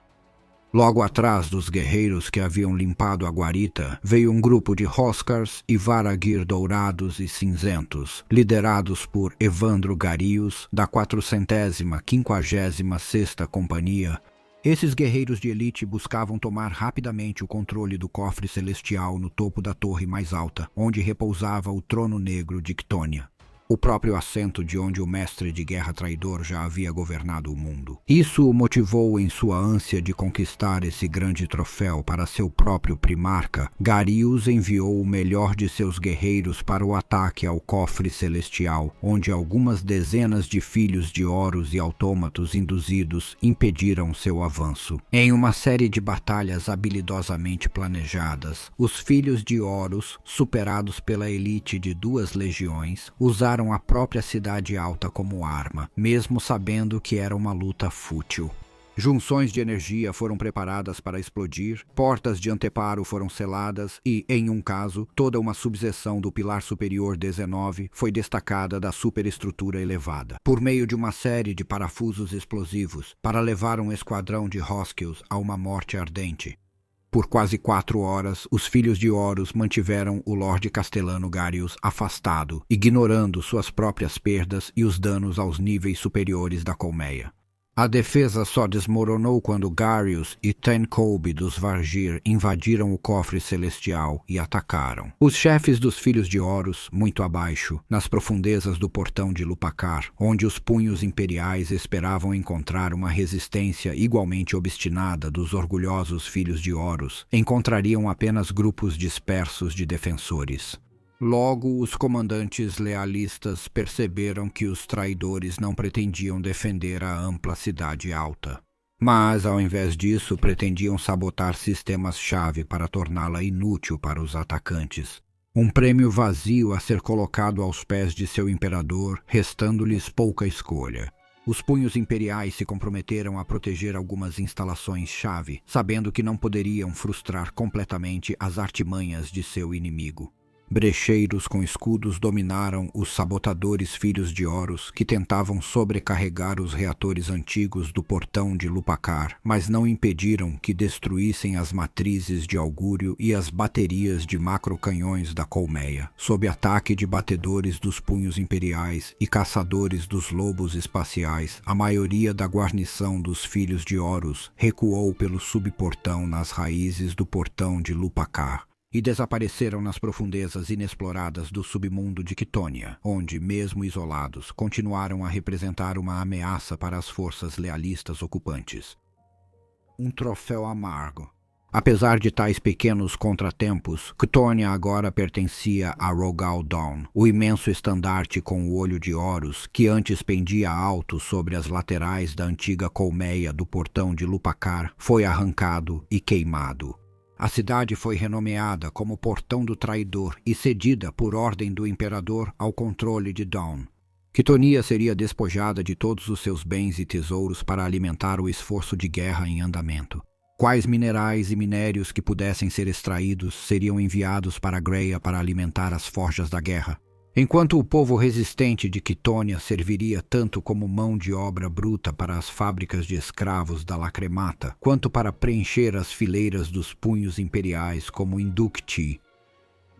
Logo atrás dos guerreiros que haviam limpado a guarita, veio um grupo de Hoskars e Varagir dourados e cinzentos, liderados por Evandro Garius, da 456ª Companhia. Esses guerreiros de elite buscavam tomar rapidamente o controle do cofre celestial no topo da torre mais alta, onde repousava o trono negro de Ctônia, o próprio assento de onde o mestre de guerra traidor já havia governado o mundo. Isso o motivou em sua ânsia de conquistar esse grande troféu para seu próprio primarca. Garius enviou o melhor de seus guerreiros para o ataque ao cofre celestial, onde algumas dezenas de filhos de Horus e autômatos induzidos impediram seu avanço. Em uma série de batalhas habilidosamente planejadas, os filhos de Horus, superados pela elite de 2 legiões, usaram a própria cidade alta como arma, mesmo sabendo que era uma luta fútil. Junções de energia foram preparadas para explodir, portas de anteparo foram seladas e, em um caso, toda uma subseção do pilar superior 19 foi destacada da superestrutura elevada, por meio de uma série de parafusos explosivos, para levar um esquadrão de Hoskils a uma morte ardente. Por quase 4 horas, os filhos de Horus mantiveram o Lorde Castelano Garius afastado, ignorando suas próprias perdas e os danos aos níveis superiores da colmeia. A defesa só desmoronou quando Garius e Tenkobe dos Vargir invadiram o cofre celestial e atacaram. Os chefes dos filhos de Horus, muito abaixo, nas profundezas do portão de Lupacar, onde os punhos imperiais esperavam encontrar uma resistência igualmente obstinada dos orgulhosos filhos de Horus, encontrariam apenas grupos dispersos de defensores. Logo, os comandantes lealistas perceberam que os traidores não pretendiam defender a ampla cidade alta. Mas, ao invés disso, pretendiam sabotar sistemas-chave para torná-la inútil para os atacantes. Um prêmio vazio a ser colocado aos pés de seu imperador, restando-lhes pouca escolha. Os punhos imperiais se comprometeram a proteger algumas instalações-chave, sabendo que não poderiam frustrar completamente as artimanhas de seu inimigo. Brecheiros com escudos dominaram os sabotadores filhos de Horus, que tentavam sobrecarregar os reatores antigos do portão de Lupacar, mas não impediram que destruíssem as matrizes de augúrio e as baterias de macrocanhões da colmeia. Sob ataque de batedores dos punhos imperiais e caçadores dos lobos espaciais, a maioria da guarnição dos filhos de Horus recuou pelo subportão nas raízes do portão de Lupacar e desapareceram nas profundezas inexploradas do submundo de Quitônia, onde, mesmo isolados, continuaram a representar uma ameaça para as forças lealistas ocupantes. Um troféu amargo. Apesar de tais pequenos contratempos, Quitônia agora pertencia a Rogal Dawn, o imenso estandarte com o olho de Horus, que antes pendia alto sobre as laterais da antiga colmeia do portão de Lupacar, foi arrancado e queimado. A cidade foi renomeada como Portão do Traidor e cedida por ordem do imperador ao controle de Dawn. Quitonia seria despojada de todos os seus bens e tesouros para alimentar o esforço de guerra em andamento. Quais minerais e minérios que pudessem ser extraídos seriam enviados para Greia para alimentar as forjas da guerra. Enquanto o povo resistente de Quitônia serviria tanto como mão de obra bruta para as fábricas de escravos da Lacremata, quanto para preencher as fileiras dos punhos imperiais como Inducti,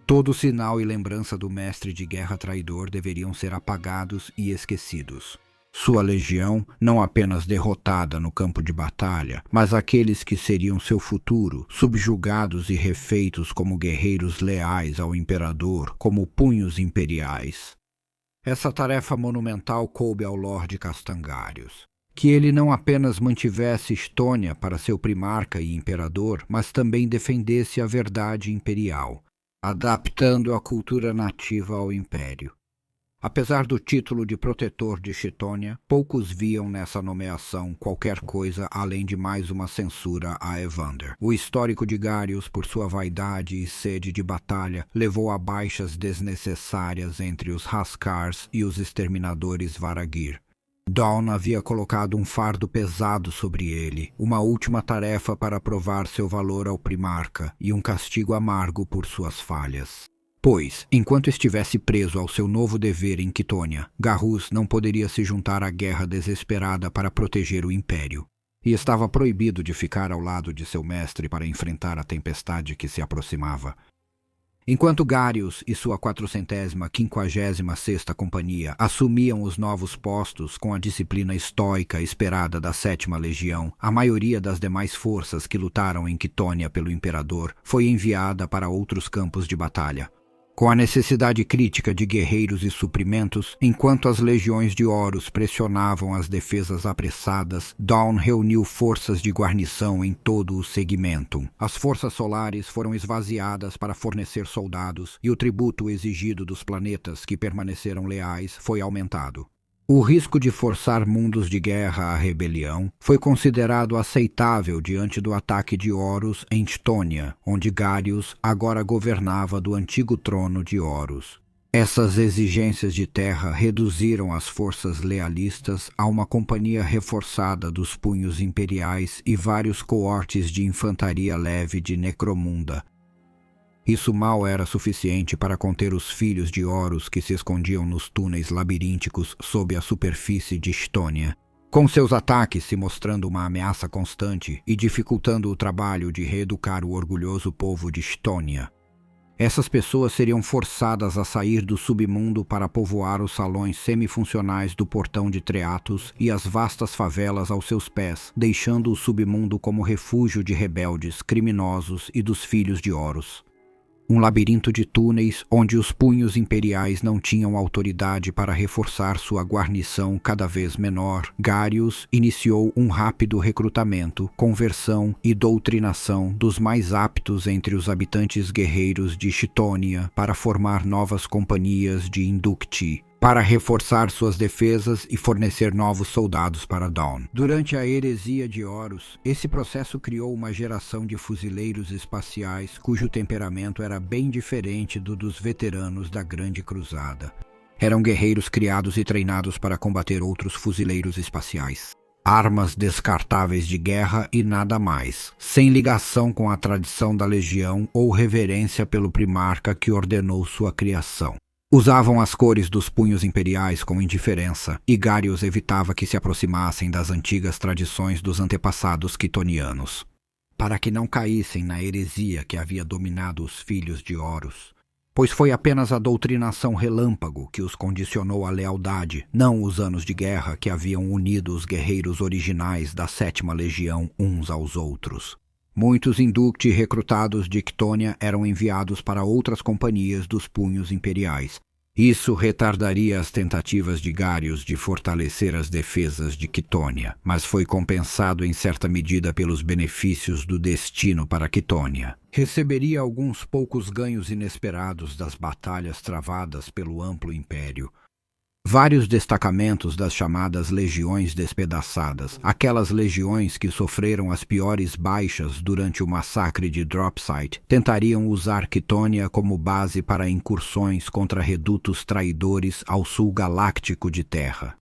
todo sinal e lembrança do mestre de guerra traidor deveriam ser apagados e esquecidos. Sua legião, não apenas derrotada no campo de batalha, mas aqueles que seriam seu futuro, subjugados e refeitos como guerreiros leais ao imperador, como punhos imperiais. Essa tarefa monumental coube ao Lorde Castangarius. Que ele não apenas mantivesse Estônia para seu primarca e imperador, mas também defendesse a verdade imperial, adaptando a cultura nativa ao império. Apesar do título de protetor de Chitônia, poucos viam nessa nomeação qualquer coisa além de mais uma censura a Evander. O histórico de Garius, por sua vaidade e sede de batalha, levou a baixas desnecessárias entre os Haskars e os exterminadores Varagir. Dawn havia colocado um fardo pesado sobre ele, uma última tarefa para provar seu valor ao primarca e um castigo amargo por suas falhas. Pois, enquanto estivesse preso ao seu novo dever em Quitônia, Garrus não poderia se juntar à guerra desesperada para proteger o Império, e estava proibido de ficar ao lado de seu mestre para enfrentar a tempestade que se aproximava. Enquanto Garius e sua 456ª Companhia assumiam os novos postos com a disciplina estoica esperada da 7ª Legião, a maioria das demais forças que lutaram em Quitônia pelo Imperador foi enviada para outros campos de batalha. Com a necessidade crítica de guerreiros e suprimentos, enquanto as legiões de Horus pressionavam as defesas apressadas, Dawn reuniu forças de guarnição em todo o segmentum. As forças solares foram esvaziadas para fornecer soldados e o tributo exigido dos planetas que permaneceram leais foi aumentado. O risco de forçar mundos de guerra à rebelião foi considerado aceitável diante do ataque de Horus em Chitônia, onde Garius agora governava do antigo trono de Horus. Essas exigências de terra reduziram as forças lealistas a uma companhia reforçada dos punhos imperiais e vários coortes de infantaria leve de Necromunda. Isso mal era suficiente para conter os filhos de Horus que se escondiam nos túneis labirínticos sob a superfície de Chitônia, com seus ataques se mostrando uma ameaça constante e dificultando o trabalho de reeducar o orgulhoso povo de Chitônia. Essas pessoas seriam forçadas a sair do submundo para povoar os salões semifuncionais do Portão de Treatos e as vastas favelas aos seus pés, deixando o submundo como refúgio de rebeldes, criminosos e dos filhos de Horus. Um labirinto de túneis onde os punhos imperiais não tinham autoridade para reforçar sua guarnição cada vez menor, Garius iniciou um rápido recrutamento, conversão e doutrinação dos mais aptos entre os habitantes guerreiros de Chitônia para formar novas companhias de Inducti, para reforçar suas defesas e fornecer novos soldados para Dawn. Durante a heresia de Horus, esse processo criou uma geração de fuzileiros espaciais cujo temperamento era bem diferente do dos veteranos da Grande Cruzada. Eram guerreiros criados e treinados para combater outros fuzileiros espaciais. Armas descartáveis de guerra e nada mais, sem ligação com a tradição da legião ou reverência pelo primarca que ordenou sua criação. Usavam as cores dos punhos imperiais com indiferença, e Garius evitava que se aproximassem das antigas tradições dos antepassados quitonianos. Para que não caíssem na heresia que havia dominado os filhos de Horus, pois foi apenas a doutrinação relâmpago que os condicionou à lealdade, não os anos de guerra que haviam unido os guerreiros originais da 7ª Legião uns aos outros. Muitos Inducti recrutados de Quitônia eram enviados para outras companhias dos punhos imperiais. Isso retardaria as tentativas de Garius de fortalecer as defesas de Quitônia, mas foi compensado em certa medida pelos benefícios do destino para Quitônia. Receberia alguns poucos ganhos inesperados das batalhas travadas pelo amplo império. Vários destacamentos das chamadas Legiões Despedaçadas, aquelas legiões que sofreram as piores baixas durante o massacre de Dropsite, tentariam usar Quitônia como base para incursões contra redutos traidores ao sul galáctico de Terra.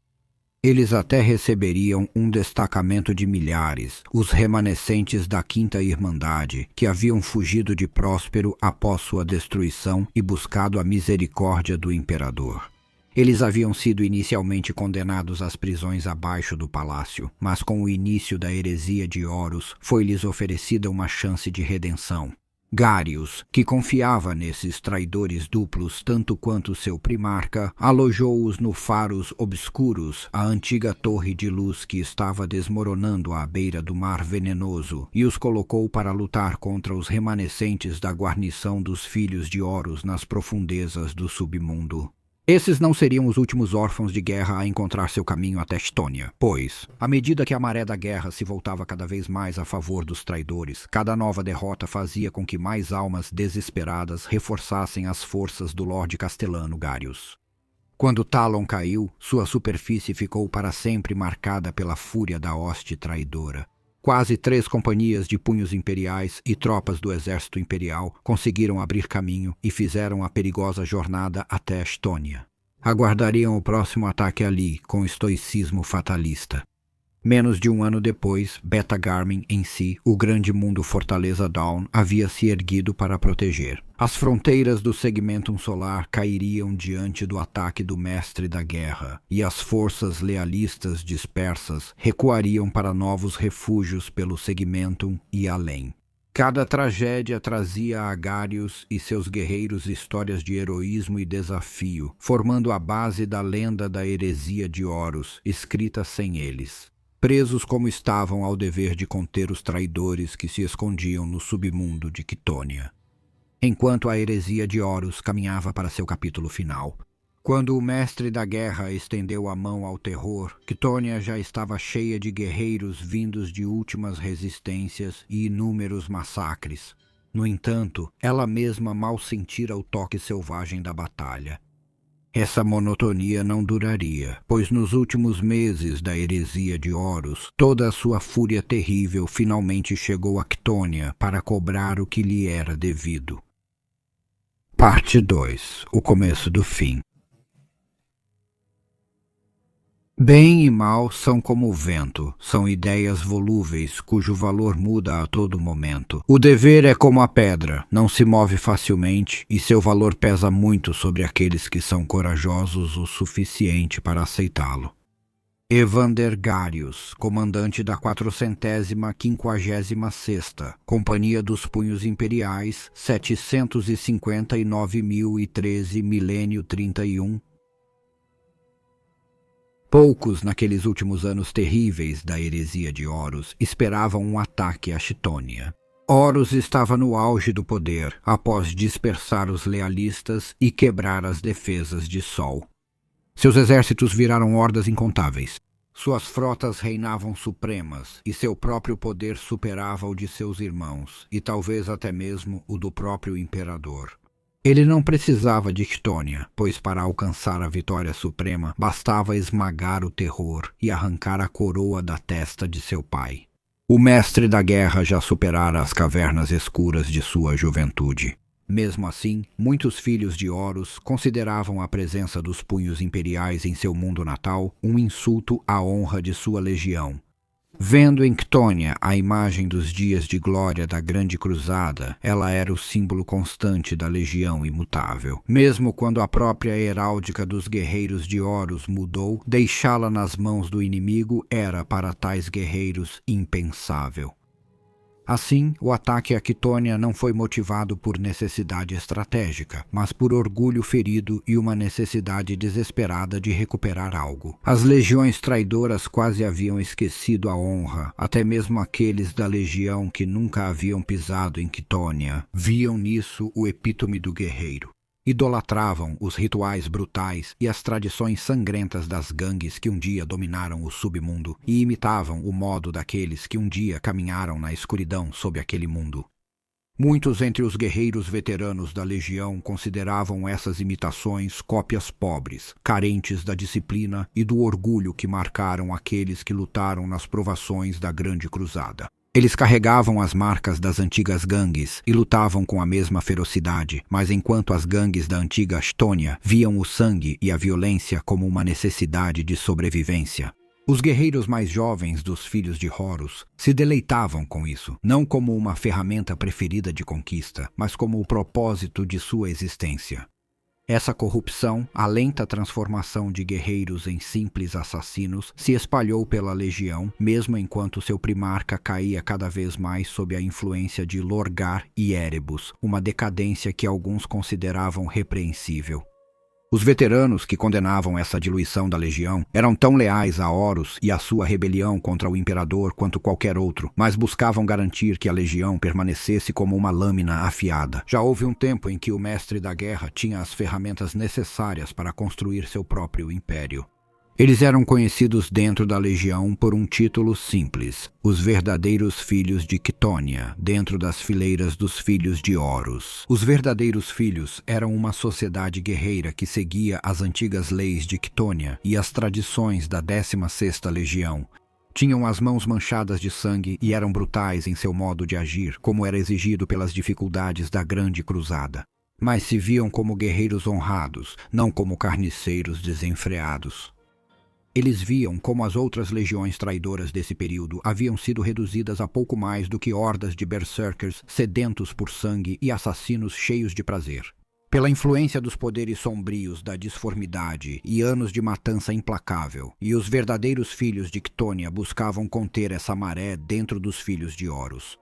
Eles até receberiam um destacamento de milhares, os remanescentes da Quinta Irmandade, que haviam fugido de Próspero após sua destruição e buscado a misericórdia do Imperador. Eles haviam sido inicialmente condenados às prisões abaixo do palácio, mas com o início da heresia de Horus, foi-lhes oferecida uma chance de redenção. Garius, que confiava nesses traidores duplos tanto quanto seu primarca, alojou-os no Faros Obscuros, a antiga torre de luz que estava desmoronando à beira do Mar Venenoso, e os colocou para lutar contra os remanescentes da guarnição dos filhos de Horus nas profundezas do submundo. Esses não seriam os últimos órfãos de guerra a encontrar seu caminho até Chitônia, pois, à medida que a maré da guerra se voltava cada vez mais a favor dos traidores, cada nova derrota fazia com que mais almas desesperadas reforçassem as forças do Lorde Castelano Garius. Quando Talon caiu, sua superfície ficou para sempre marcada pela fúria da hoste traidora. Quase 3 companhias de punhos imperiais e tropas do exército imperial conseguiram abrir caminho e fizeram a perigosa jornada até Chitônia. Aguardariam o próximo ataque ali, com estoicismo fatalista. Menos de um ano depois, Beta Garmin em si, o grande mundo Fortaleza Dawn, havia se erguido para proteger. As fronteiras do Segmentum Solar cairiam diante do ataque do Mestre da Guerra, e as forças lealistas dispersas recuariam para novos refúgios pelo Segmentum e além. Cada tragédia trazia a Garius e seus guerreiros histórias de heroísmo e desafio, formando a base da lenda da heresia de Horus, escrita sem eles. Presos como estavam ao dever de conter os traidores que se escondiam no submundo de Quitônia. Enquanto a heresia de Horus caminhava para seu capítulo final, quando o Mestre da Guerra estendeu a mão ao terror, Quitônia já estava cheia de guerreiros vindos de últimas resistências e inúmeros massacres. No entanto, ela mesma mal sentira o toque selvagem da batalha. Essa monotonia não duraria, pois nos últimos meses da heresia de Horus, toda a sua fúria terrível finalmente chegou a Quitônia para cobrar o que lhe era devido. Parte 2. O começo do fim. Bem e mal são como o vento, são ideias volúveis cujo valor muda a todo momento. O dever é como a pedra, não se move facilmente e seu valor pesa muito sobre aqueles que são corajosos o suficiente para aceitá-lo. Evander Garius, comandante da 456ª Companhia dos Punhos Imperiais, 759.013, milênio 31. Poucos, naqueles últimos anos terríveis da heresia de Horus, esperavam um ataque a Chthônia. Horus estava no auge do poder, após dispersar os lealistas e quebrar as defesas de Sol. Seus exércitos viraram hordas incontáveis. Suas frotas reinavam supremas, e seu próprio poder superava o de seus irmãos, e talvez até mesmo o do próprio imperador. Ele não precisava de Chthônia, pois para alcançar a vitória suprema bastava esmagar o terror e arrancar a coroa da testa de seu pai. O mestre da guerra já superara as cavernas escuras de sua juventude. Mesmo assim, muitos filhos de Horus consideravam a presença dos punhos imperiais em seu mundo natal um insulto à honra de sua legião. Vendo em Chthônia a imagem dos dias de glória da Grande Cruzada, ela era o símbolo constante da legião imutável. Mesmo quando a própria heráldica dos guerreiros de Horus mudou, deixá-la nas mãos do inimigo era para tais guerreiros impensável. Assim, o ataque a Chthônia não foi motivado por necessidade estratégica, mas por orgulho ferido e uma necessidade desesperada de recuperar algo. As legiões traidoras quase haviam esquecido a honra, até mesmo aqueles da legião que nunca haviam pisado em Chthônia viam nisso o epítome do guerreiro. Idolatravam os rituais brutais e as tradições sangrentas das gangues que um dia dominaram o submundo e imitavam o modo daqueles que um dia caminharam na escuridão sob aquele mundo. Muitos entre os guerreiros veteranos da legião consideravam essas imitações cópias pobres, carentes da disciplina e do orgulho que marcaram aqueles que lutaram nas provações da Grande Cruzada. Eles carregavam as marcas das antigas gangues e lutavam com a mesma ferocidade, mas enquanto as gangues da antiga Chthônia viam o sangue e a violência como uma necessidade de sobrevivência. Os guerreiros mais jovens dos filhos de Horus se deleitavam com isso, não como uma ferramenta preferida de conquista, mas como o propósito de sua existência. Essa corrupção, a lenta transformação de guerreiros em simples assassinos, se espalhou pela legião, mesmo enquanto seu primarca caía cada vez mais sob a influência de Lorgar e Erebus, uma decadência que alguns consideravam repreensível. Os veteranos que condenavam essa diluição da legião eram tão leais a Horus e à sua rebelião contra o imperador quanto qualquer outro, mas buscavam garantir que a legião permanecesse como uma lâmina afiada. Já houve um tempo em que o mestre da guerra tinha as ferramentas necessárias para construir seu próprio império. Eles eram conhecidos dentro da legião por um título simples, os verdadeiros filhos de Chthônia, dentro das fileiras dos filhos de Horus. Os verdadeiros filhos eram uma sociedade guerreira que seguia as antigas leis de Chthônia e as tradições da 16ª Legião. Tinham as mãos manchadas de sangue e eram brutais em seu modo de agir, como era exigido pelas dificuldades da Grande Cruzada. Mas se viam como guerreiros honrados, não como carniceiros desenfreados. Eles viam como as outras legiões traidoras desse período haviam sido reduzidas a pouco mais do que hordas de berserkers sedentos por sangue e assassinos cheios de prazer. Pela influência dos poderes sombrios da disformidade e anos de matança implacável, e os verdadeiros filhos de Chthônia buscavam conter essa maré dentro dos filhos de Horus.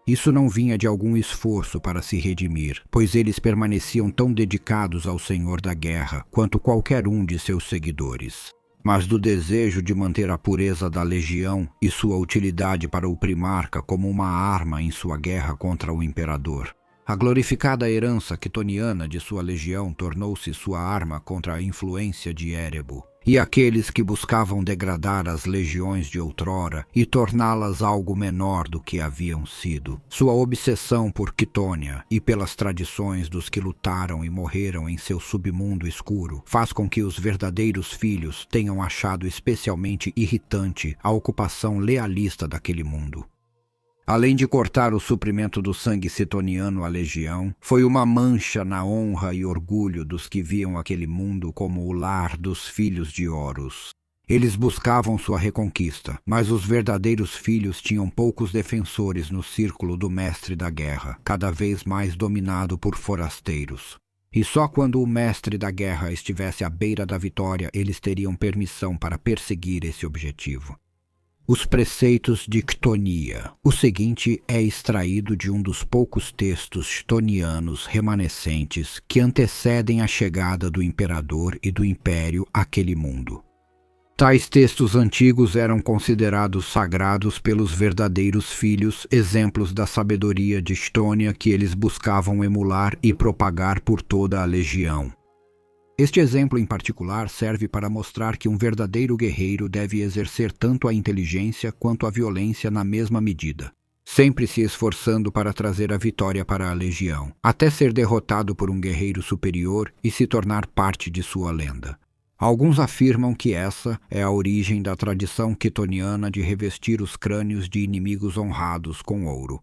Isso não vinha de algum esforço para se redimir, pois eles permaneciam tão dedicados ao Senhor da Guerra quanto qualquer um de seus seguidores, mas do desejo de manter a pureza da legião e sua utilidade para o primarca como uma arma em sua guerra contra o imperador. A glorificada herança quitoniana de sua legião tornou-se sua arma contra a influência de Erebu. E aqueles que buscavam degradar as legiões de outrora e torná-las algo menor do que haviam sido. Sua obsessão por Chthônia e pelas tradições dos que lutaram e morreram em seu submundo escuro faz com que os verdadeiros filhos tenham achado especialmente irritante a ocupação lealista daquele mundo. Além de cortar o suprimento do sangue cetoniano à legião, foi uma mancha na honra e orgulho dos que viam aquele mundo como o lar dos filhos de Horus. Eles buscavam sua reconquista, mas os verdadeiros filhos tinham poucos defensores no círculo do mestre da guerra, cada vez mais dominado por forasteiros. e só quando o mestre da guerra estivesse à beira da vitória eles teriam permissão para perseguir esse objetivo. Os preceitos de Ctonia. O seguinte é extraído de um dos poucos textos chtonianos remanescentes que antecedem a chegada do imperador e do império àquele mundo. Tais textos antigos eram considerados sagrados pelos verdadeiros filhos, exemplos da sabedoria de Chtônia que eles buscavam emular e propagar por toda a legião. Este exemplo em particular serve para mostrar que um verdadeiro guerreiro deve exercer tanto a inteligência quanto a violência na mesma medida, sempre se esforçando para trazer a vitória para a legião, até ser derrotado por um guerreiro superior e se tornar parte de sua lenda. Alguns afirmam que essa é a origem da tradição quitoniana de revestir os crânios de inimigos honrados com ouro.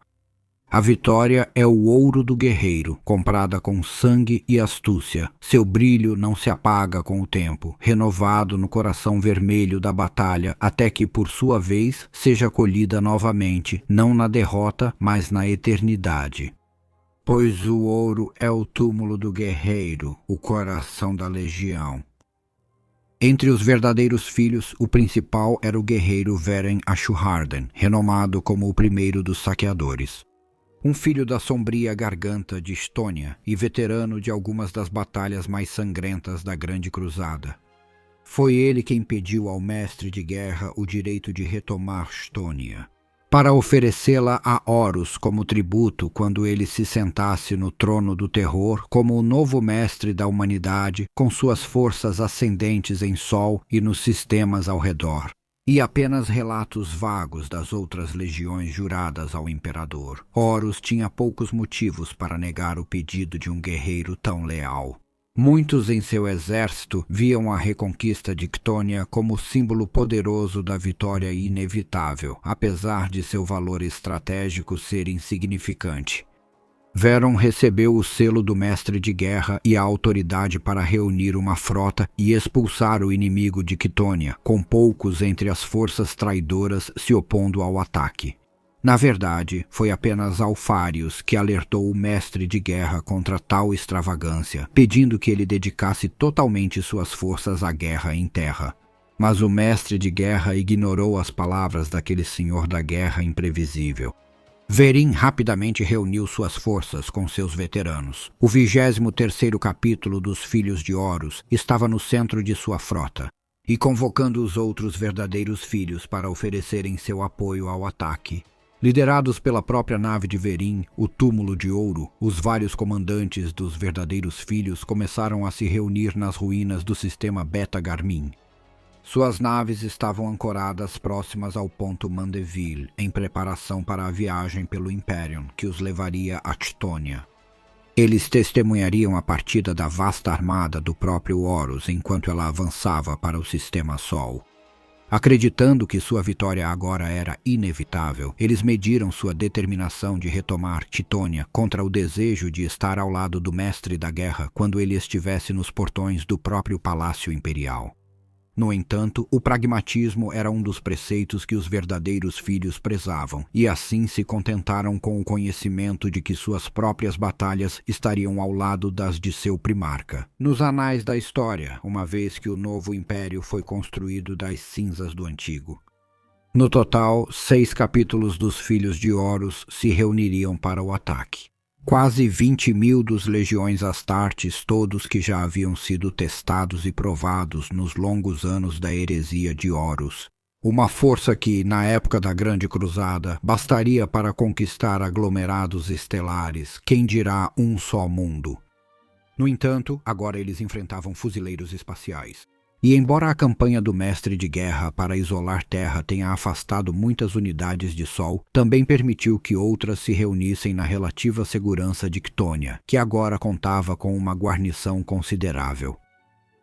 A vitória é o ouro do guerreiro, comprada com sangue e astúcia. Seu brilho não se apaga com o tempo, renovado no coração vermelho da batalha, até que, por sua vez, seja colhida novamente, não na derrota, mas na eternidade. Pois o ouro é o túmulo do guerreiro, o coração da legião. Entre os verdadeiros filhos, o principal era o guerreiro Veren Ashurharden, renomado como o primeiro dos saqueadores. Um filho da sombria garganta de Chtônia e veterano de algumas das batalhas mais sangrentas da Grande Cruzada. Foi ele quem pediu ao mestre de guerra o direito de retomar Chtônia, para oferecê-la a Horus como tributo quando ele se sentasse no trono do terror como o novo mestre da humanidade, com suas forças ascendentes em Sol e nos sistemas ao redor. E apenas relatos vagos das outras legiões juradas ao imperador. Horus tinha poucos motivos para negar o pedido de um guerreiro tão leal. Muitos em seu exército viam a reconquista de Ctonia como símbolo poderoso da vitória inevitável, apesar de seu valor estratégico ser insignificante. Veron recebeu o selo do mestre de guerra e a autoridade para reunir uma frota e expulsar o inimigo de Ctonia, com poucos entre as forças traidoras se opondo ao ataque. Na verdade, foi apenas Alfarius que alertou o mestre de guerra contra tal extravagância, pedindo que ele dedicasse totalmente suas forças à guerra em terra. Mas o mestre de guerra ignorou as palavras daquele senhor da guerra imprevisível. Verin rapidamente reuniu suas forças com seus veteranos. O 23º capítulo dos Filhos de Horus estava no centro de sua frota, e convocando os outros verdadeiros filhos para oferecerem seu apoio ao ataque. Liderados pela própria nave de Verin, o Túmulo de Ouro, os vários comandantes dos verdadeiros filhos começaram a se reunir nas ruínas do sistema Beta Garmin. Suas naves estavam ancoradas próximas ao ponto Mandeville, em preparação para a viagem pelo Imperium, que os levaria a Chtônia. Eles testemunhariam a partida da vasta armada do próprio Horus enquanto ela avançava para o Sistema Sol. Acreditando que sua vitória agora era inevitável, eles mediram sua determinação de retomar Chtônia contra o desejo de estar ao lado do mestre da guerra quando ele estivesse nos portões do próprio Palácio Imperial. No entanto, o pragmatismo era um dos preceitos que os verdadeiros filhos prezavam, e assim se contentaram com o conhecimento de que suas próprias batalhas estariam ao lado das de seu primarca, nos anais da história, uma vez que o novo império foi construído das cinzas do antigo. No total, 6 capítulos dos Filhos de Horus se reuniriam para o ataque. Quase 20.000 dos legiões Astartes, todos que já haviam sido testados e provados nos longos anos da heresia de Horus. Uma força que, na época da Grande Cruzada, bastaria para conquistar aglomerados estelares, quem dirá um só mundo. No entanto, agora eles enfrentavam fuzileiros espaciais. E embora a campanha do mestre de guerra para isolar Terra tenha afastado muitas unidades de Sol, também permitiu que outras se reunissem na relativa segurança de Ctonia, que agora contava com uma guarnição considerável.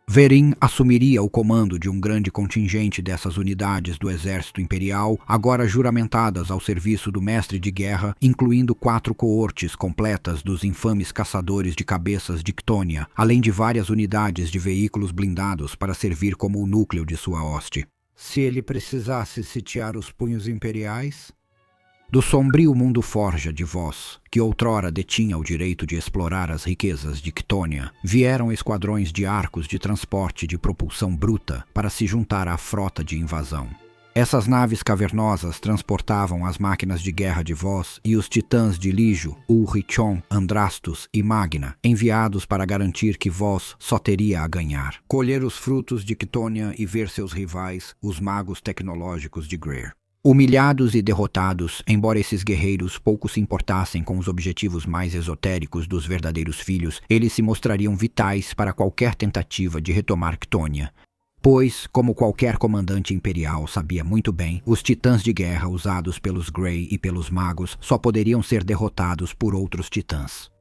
Verin assumiria o comando de um grande contingente dessas unidades do exército imperial, agora juramentadas ao serviço do mestre de guerra, incluindo 4 coortes completas dos infames caçadores de cabeças de Ctonia, além de várias unidades de veículos blindados para servir como o núcleo de sua hoste. Se ele precisasse sitiar os punhos imperiais... Do sombrio mundo forja de Voz, que outrora detinha o direito de explorar as riquezas de Quitônia, vieram esquadrões de arcos de transporte de propulsão bruta para se juntar à frota de invasão. Essas naves cavernosas transportavam as máquinas de guerra de Voz e os titãs de Lígio, Ulrichon, Andrastus e Magna, enviados para garantir que Voz só teria a ganhar. Colher os frutos de Quitônia e ver seus rivais, os magos tecnológicos de Greer. Humilhados e derrotados, embora esses guerreiros pouco se importassem com os objetivos mais esotéricos dos verdadeiros filhos, eles se mostrariam vitais para qualquer tentativa de retomar Quitônia. Pois, como qualquer comandante imperial sabia muito bem, os titãs de guerra usados pelos Grey e pelos magos só poderiam ser derrotados por outros titãs.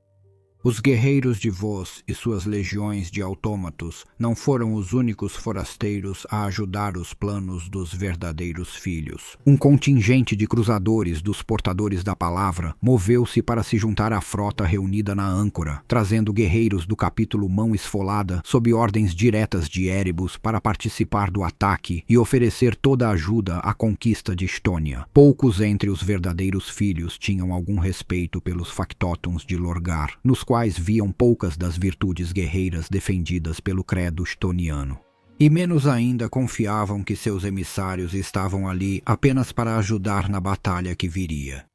Os guerreiros de Voz e suas legiões de autômatos não foram os únicos forasteiros a ajudar os planos dos verdadeiros filhos. Um contingente de cruzadores dos portadores da palavra moveu-se para se juntar à frota reunida na âncora, trazendo guerreiros do capítulo Mão Esfolada sob ordens diretas de Erebus para participar do ataque e oferecer toda a ajuda à conquista de Estônia. Poucos entre os verdadeiros filhos tinham algum respeito pelos factótons de Lorgar, nos quais viam poucas das virtudes guerreiras defendidas pelo credo estoniano. E menos ainda confiavam que seus emissários estavam ali apenas para ajudar na batalha que viria.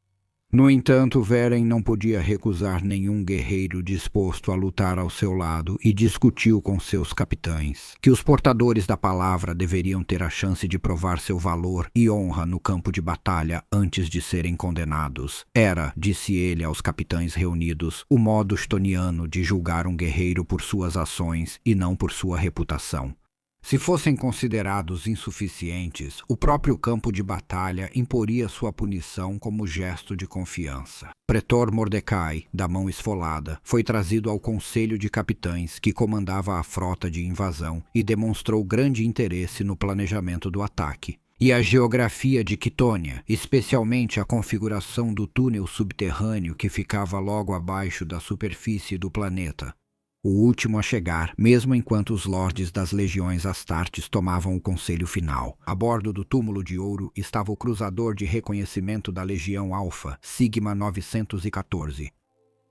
No entanto, Veren não podia recusar nenhum guerreiro disposto a lutar ao seu lado e discutiu com seus capitães que os portadores da palavra deveriam ter a chance de provar seu valor e honra no campo de batalha antes de serem condenados. Era, disse ele aos capitães reunidos, o modo estoniano de julgar um guerreiro por suas ações e não por sua reputação. Se fossem considerados insuficientes, o próprio campo de batalha imporia sua punição como gesto de confiança. Pretor Mordecai, da Mão Esfolada, foi trazido ao Conselho de Capitães que comandava a frota de invasão e demonstrou grande interesse no planejamento do ataque. E a geografia de Quitônia, especialmente a configuração do túnel subterrâneo que ficava logo abaixo da superfície do planeta. O último a chegar, mesmo enquanto os lordes das legiões Astartes tomavam o conselho final. A bordo do túmulo de ouro estava o cruzador de reconhecimento da Legião Alfa, Sigma 914.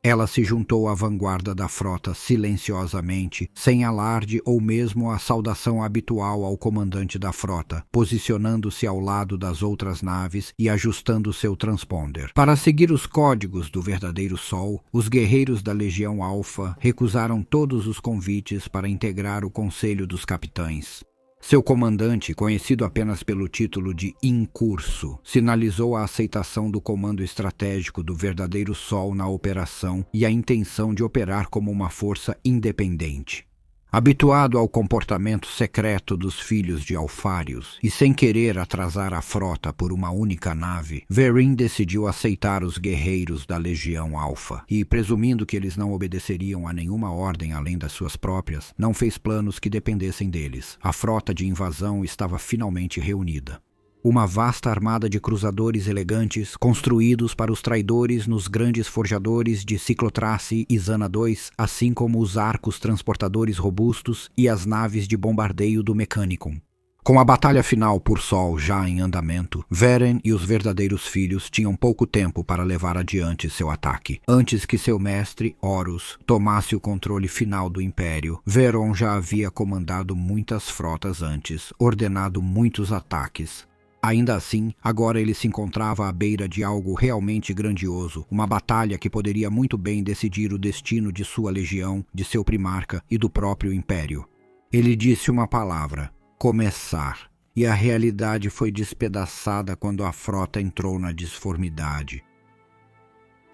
Ela se juntou à vanguarda da frota silenciosamente, sem alarde ou mesmo a saudação habitual ao comandante da frota, posicionando-se ao lado das outras naves e ajustando seu transponder. Para seguir os códigos do verdadeiro Sol, os guerreiros da Legião Alfa recusaram todos os convites para integrar o Conselho dos Capitães. Seu comandante, conhecido apenas pelo título de Incurso, sinalizou a aceitação do comando estratégico do verdadeiro Sol na operação e a intenção de operar como uma força independente. Habituado ao comportamento secreto dos filhos de Alfários e sem querer atrasar a frota por uma única nave, Verin decidiu aceitar os guerreiros da Legião Alfa e, presumindo que eles não obedeceriam a nenhuma ordem além das suas próprias, não fez planos que dependessem deles. A frota de invasão estava finalmente reunida. Uma vasta armada de cruzadores elegantes, construídos para os traidores nos grandes forjadores de Ciclotrace e Zana II, assim como os arcos transportadores robustos e as naves de bombardeio do Mechanicum. Com a batalha final por Sol já em andamento, Veren e os verdadeiros filhos tinham pouco tempo para levar adiante seu ataque. Antes que seu mestre, Horus, tomasse o controle final do Império, Veron já havia comandado muitas frotas antes, ordenado muitos ataques. Ainda assim, agora ele se encontrava à beira de algo realmente grandioso, uma batalha que poderia muito bem decidir o destino de sua legião, de seu primarca e do próprio Império. Ele disse uma palavra: começar, e a realidade foi despedaçada quando a frota entrou na disformidade.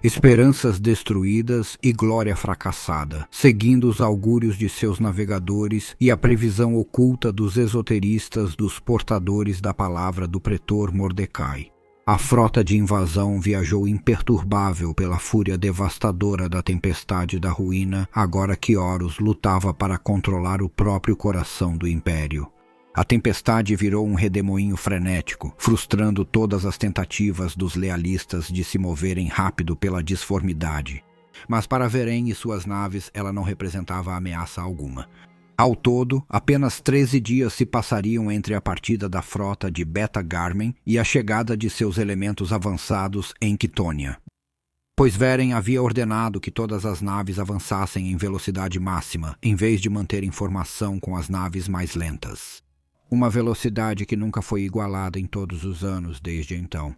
Esperanças destruídas e glória fracassada, seguindo os augúrios de seus navegadores e a previsão oculta dos esoteristas dos portadores da palavra do pretor Mordecai. A frota de invasão viajou imperturbável pela fúria devastadora da tempestade da ruína, agora que Horus lutava para controlar o próprio coração do Império. A tempestade virou um redemoinho frenético, frustrando todas as tentativas dos lealistas de se moverem rápido pela disformidade. Mas para Veren e suas naves ela não representava ameaça alguma. Ao todo, apenas 13 dias se passariam entre a partida da frota de Beta Garmin e a chegada de seus elementos avançados em Quitônia. Pois Veren havia ordenado que todas as naves avançassem em velocidade máxima, em vez de manter informação com as naves mais lentas. Uma velocidade que nunca foi igualada em todos os anos desde então.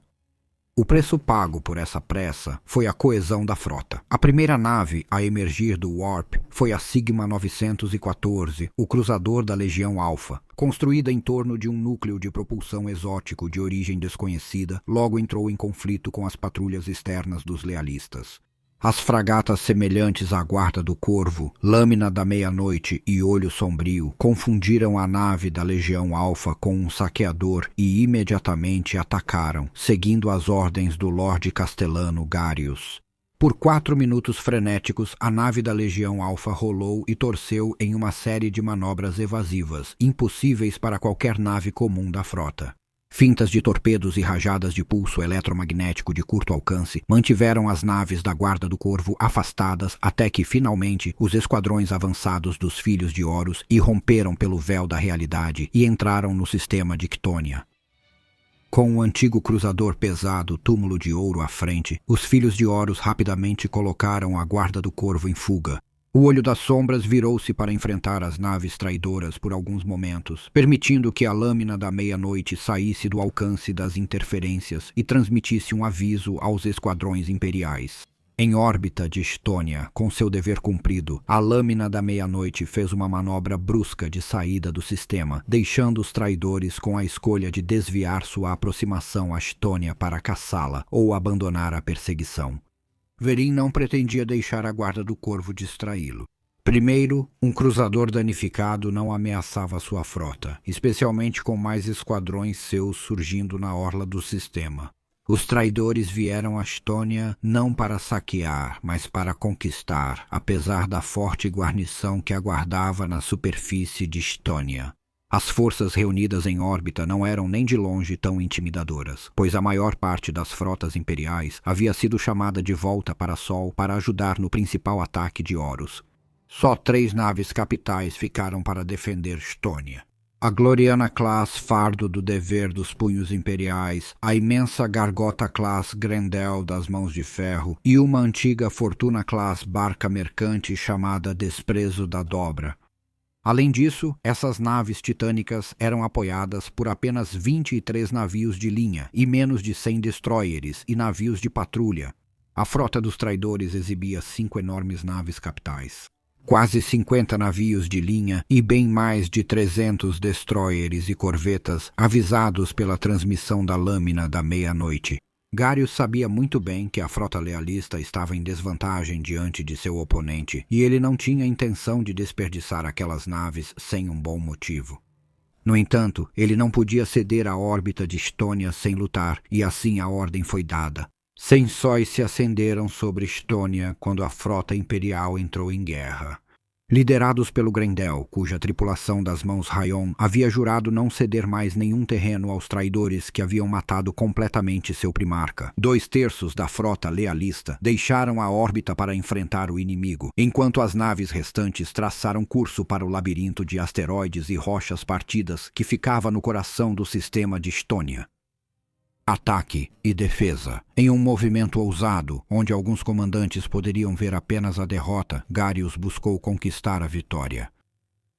O preço pago por essa pressa foi a coesão da frota. A primeira nave a emergir do Warp foi a Sigma 914, o cruzador da Legião Alpha. Construída em torno de um núcleo de propulsão exótico de origem desconhecida, logo entrou em conflito com as patrulhas externas dos lealistas. As fragatas semelhantes à Guarda do Corvo, Lâmina da Meia-Noite e Olho Sombrio confundiram a nave da Legião Alpha com um saqueador e imediatamente atacaram, seguindo as ordens do Lorde Castellano Garius. Por 4 minutos frenéticos, a nave da Legião Alpha rolou e torceu em uma série de manobras evasivas, impossíveis para qualquer nave comum da frota. Fintas de torpedos e rajadas de pulso eletromagnético de curto alcance mantiveram as naves da Guarda do Corvo afastadas até que, finalmente, os esquadrões avançados dos Filhos de Horus irromperam pelo véu da realidade e entraram no sistema de Quitônia. Com o antigo cruzador pesado Túmulo de Ouro à frente, os Filhos de Horus rapidamente colocaram a Guarda do Corvo em fuga. O Olho das Sombras virou-se para enfrentar as naves traidoras por alguns momentos, permitindo que a Lâmina da Meia-Noite saísse do alcance das interferências e transmitisse um aviso aos esquadrões imperiais. Em órbita de Estônia, com seu dever cumprido, a Lâmina da Meia-Noite fez uma manobra brusca de saída do sistema, deixando os traidores com a escolha de desviar sua aproximação a Estônia para caçá-la ou abandonar a perseguição. Verin não pretendia deixar a Guarda do Corvo distraí-lo. Primeiro, um cruzador danificado não ameaçava sua frota, especialmente com mais esquadrões seus surgindo na orla do sistema. Os traidores vieram a Estônia não para saquear, mas para conquistar, apesar da forte guarnição que aguardava na superfície de Estônia. As forças reunidas em órbita não eram nem de longe tão intimidadoras, pois a maior parte das frotas imperiais havia sido chamada de volta para Sol para ajudar no principal ataque de Horus. Só 3 naves capitais ficaram para defender Estônia. A Gloriana-class Fardo do Dever dos Punhos Imperiais, a imensa Gargota-class Grendel das Mãos de Ferro e uma antiga Fortuna-class barca mercante chamada Desprezo da Dobra. Além disso, essas naves titânicas eram apoiadas por apenas 23 navios de linha e menos de 100 destroyers e navios de patrulha. A frota dos traidores exibia 5 enormes naves capitais, quase 50 navios de linha e bem mais de 300 destroyers e corvetas avisados pela transmissão da Lâmina da Meia-Noite. Garius sabia muito bem que a frota lealista estava em desvantagem diante de seu oponente, e ele não tinha intenção de desperdiçar aquelas naves sem um bom motivo. No entanto, ele não podia ceder à órbita de Estônia sem lutar, e assim a ordem foi dada. 100 sóis se acenderam sobre Estônia quando a frota imperial entrou em guerra. Liderados pelo Grendel, cuja tripulação das Mãos Rayon havia jurado não ceder mais nenhum terreno aos traidores que haviam matado completamente seu primarca, 2/3 da frota lealista deixaram a órbita para enfrentar o inimigo, enquanto as naves restantes traçaram curso para o labirinto de asteroides e rochas partidas que ficava no coração do sistema de Estônia. Ataque e defesa. Em um movimento ousado, onde alguns comandantes poderiam ver apenas a derrota, Garius buscou conquistar a vitória.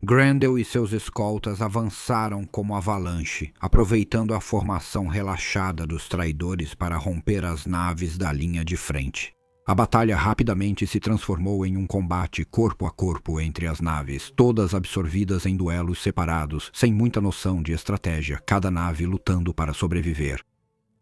Grendel e seus escoltas avançaram como avalanche, aproveitando a formação relaxada dos traidores para romper as naves da linha de frente. A batalha rapidamente se transformou em um combate corpo a corpo entre as naves, todas absorvidas em duelos separados, sem muita noção de estratégia, cada nave lutando para sobreviver.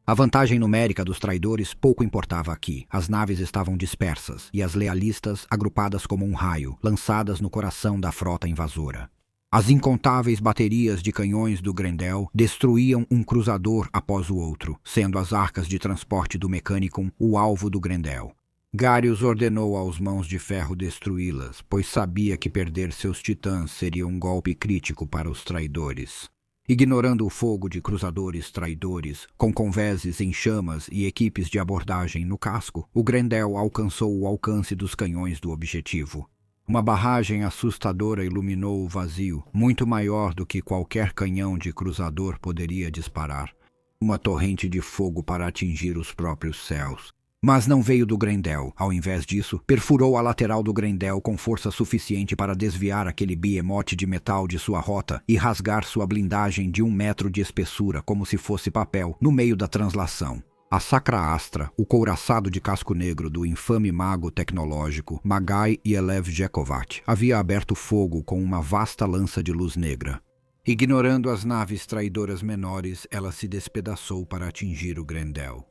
A vantagem numérica dos traidores pouco importava aqui. As naves estavam dispersas e as lealistas agrupadas como um raio, lançadas no coração da frota invasora. As incontáveis baterias de canhões do Grendel destruíam um cruzador após o outro, sendo as arcas de transporte do Mechanicum o alvo do Grendel. Garius ordenou aos Mãos de Ferro destruí-las, pois sabia que perder seus titãs seria um golpe crítico para os traidores. Ignorando o fogo de cruzadores traidores, com convéses em chamas e equipes de abordagem no casco, o Grendel alcançou o alcance dos canhões do objetivo. Uma barragem assustadora iluminou o vazio, muito maior do que qualquer canhão de cruzador poderia disparar. Uma torrente de fogo para atingir os próprios céus. Mas não veio do Grendel. Ao invés disso, perfurou a lateral do Grendel com força suficiente para desviar aquele behemoth de metal de sua rota e rasgar sua blindagem de 1 metro de espessura como se fosse papel, no meio da translação. A Sacra Astra, o couraçado de casco negro do infame mago tecnológico Magai Yelev Jekovat, havia aberto fogo com uma vasta lança de luz negra. Ignorando as naves traidoras menores, ela se despedaçou para atingir o Grendel.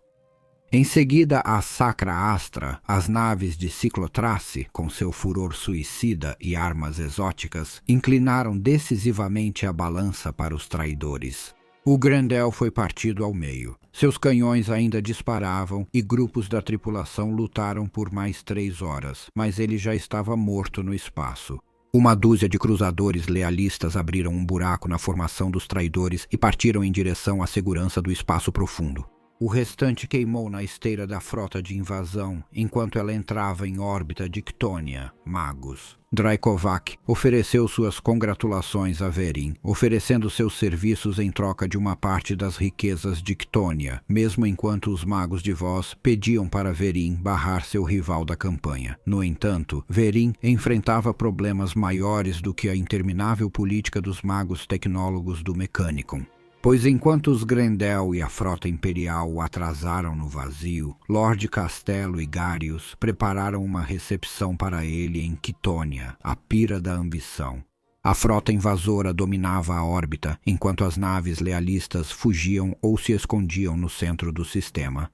Em seguida, a Sacra Astra, as naves de Ciclotrace, com seu furor suicida e armas exóticas, inclinaram decisivamente a balança para os traidores. O Grendel foi partido ao meio. Seus canhões ainda disparavam e grupos da tripulação lutaram por mais 3 horas, mas ele já estava morto no espaço. Uma dúzia de cruzadores lealistas abriram um buraco na formação dos traidores e partiram em direção à segurança do espaço profundo. O restante queimou na esteira da frota de invasão, enquanto ela entrava em órbita de Ctônia, Magos. Draikovac ofereceu suas congratulações a Verin, oferecendo seus serviços em troca de uma parte das riquezas de Ctônia, mesmo enquanto os Magos de Voz pediam para Verin barrar seu rival da campanha. No entanto, Verin enfrentava problemas maiores do que a interminável política dos magos tecnólogos do Mechanicum. Pois enquanto os Grendel e a frota imperial o atrasaram no vazio, Lord Castelo e Garius prepararam uma recepção para ele em Quitônia, a pira da ambição. A frota invasora dominava a órbita, enquanto as naves lealistas fugiam ou se escondiam no centro do sistema.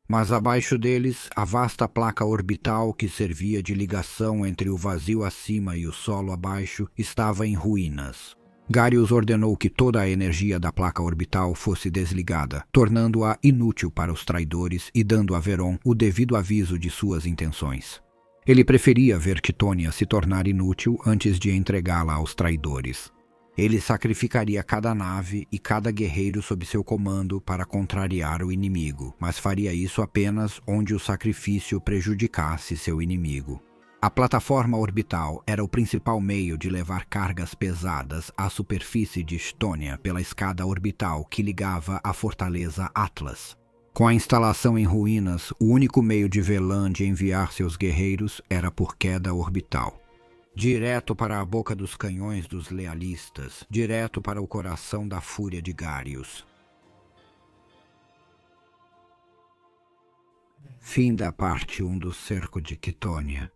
Mas abaixo deles, a vasta placa orbital que servia de ligação entre o vazio acima e o solo abaixo estava em ruínas. Garius ordenou que toda a energia da placa orbital fosse desligada, tornando-a inútil para os traidores e dando a Veron o devido aviso de suas intenções. Ele preferia ver Quitônia se tornar inútil antes de entregá-la aos traidores. Ele sacrificaria cada nave e cada guerreiro sob seu comando para contrariar o inimigo, mas faria isso apenas onde o sacrifício prejudicasse seu inimigo. A plataforma orbital era o principal meio de levar cargas pesadas à superfície de Estônia pela escada orbital que ligava a fortaleza Atlas. Com a instalação em ruínas, o único meio de Velan de enviar seus guerreiros era por queda orbital. Direto para a boca dos canhões dos lealistas, direto para o coração da fúria de Garius. Fim da parte 1 do Cerco de Quitônia.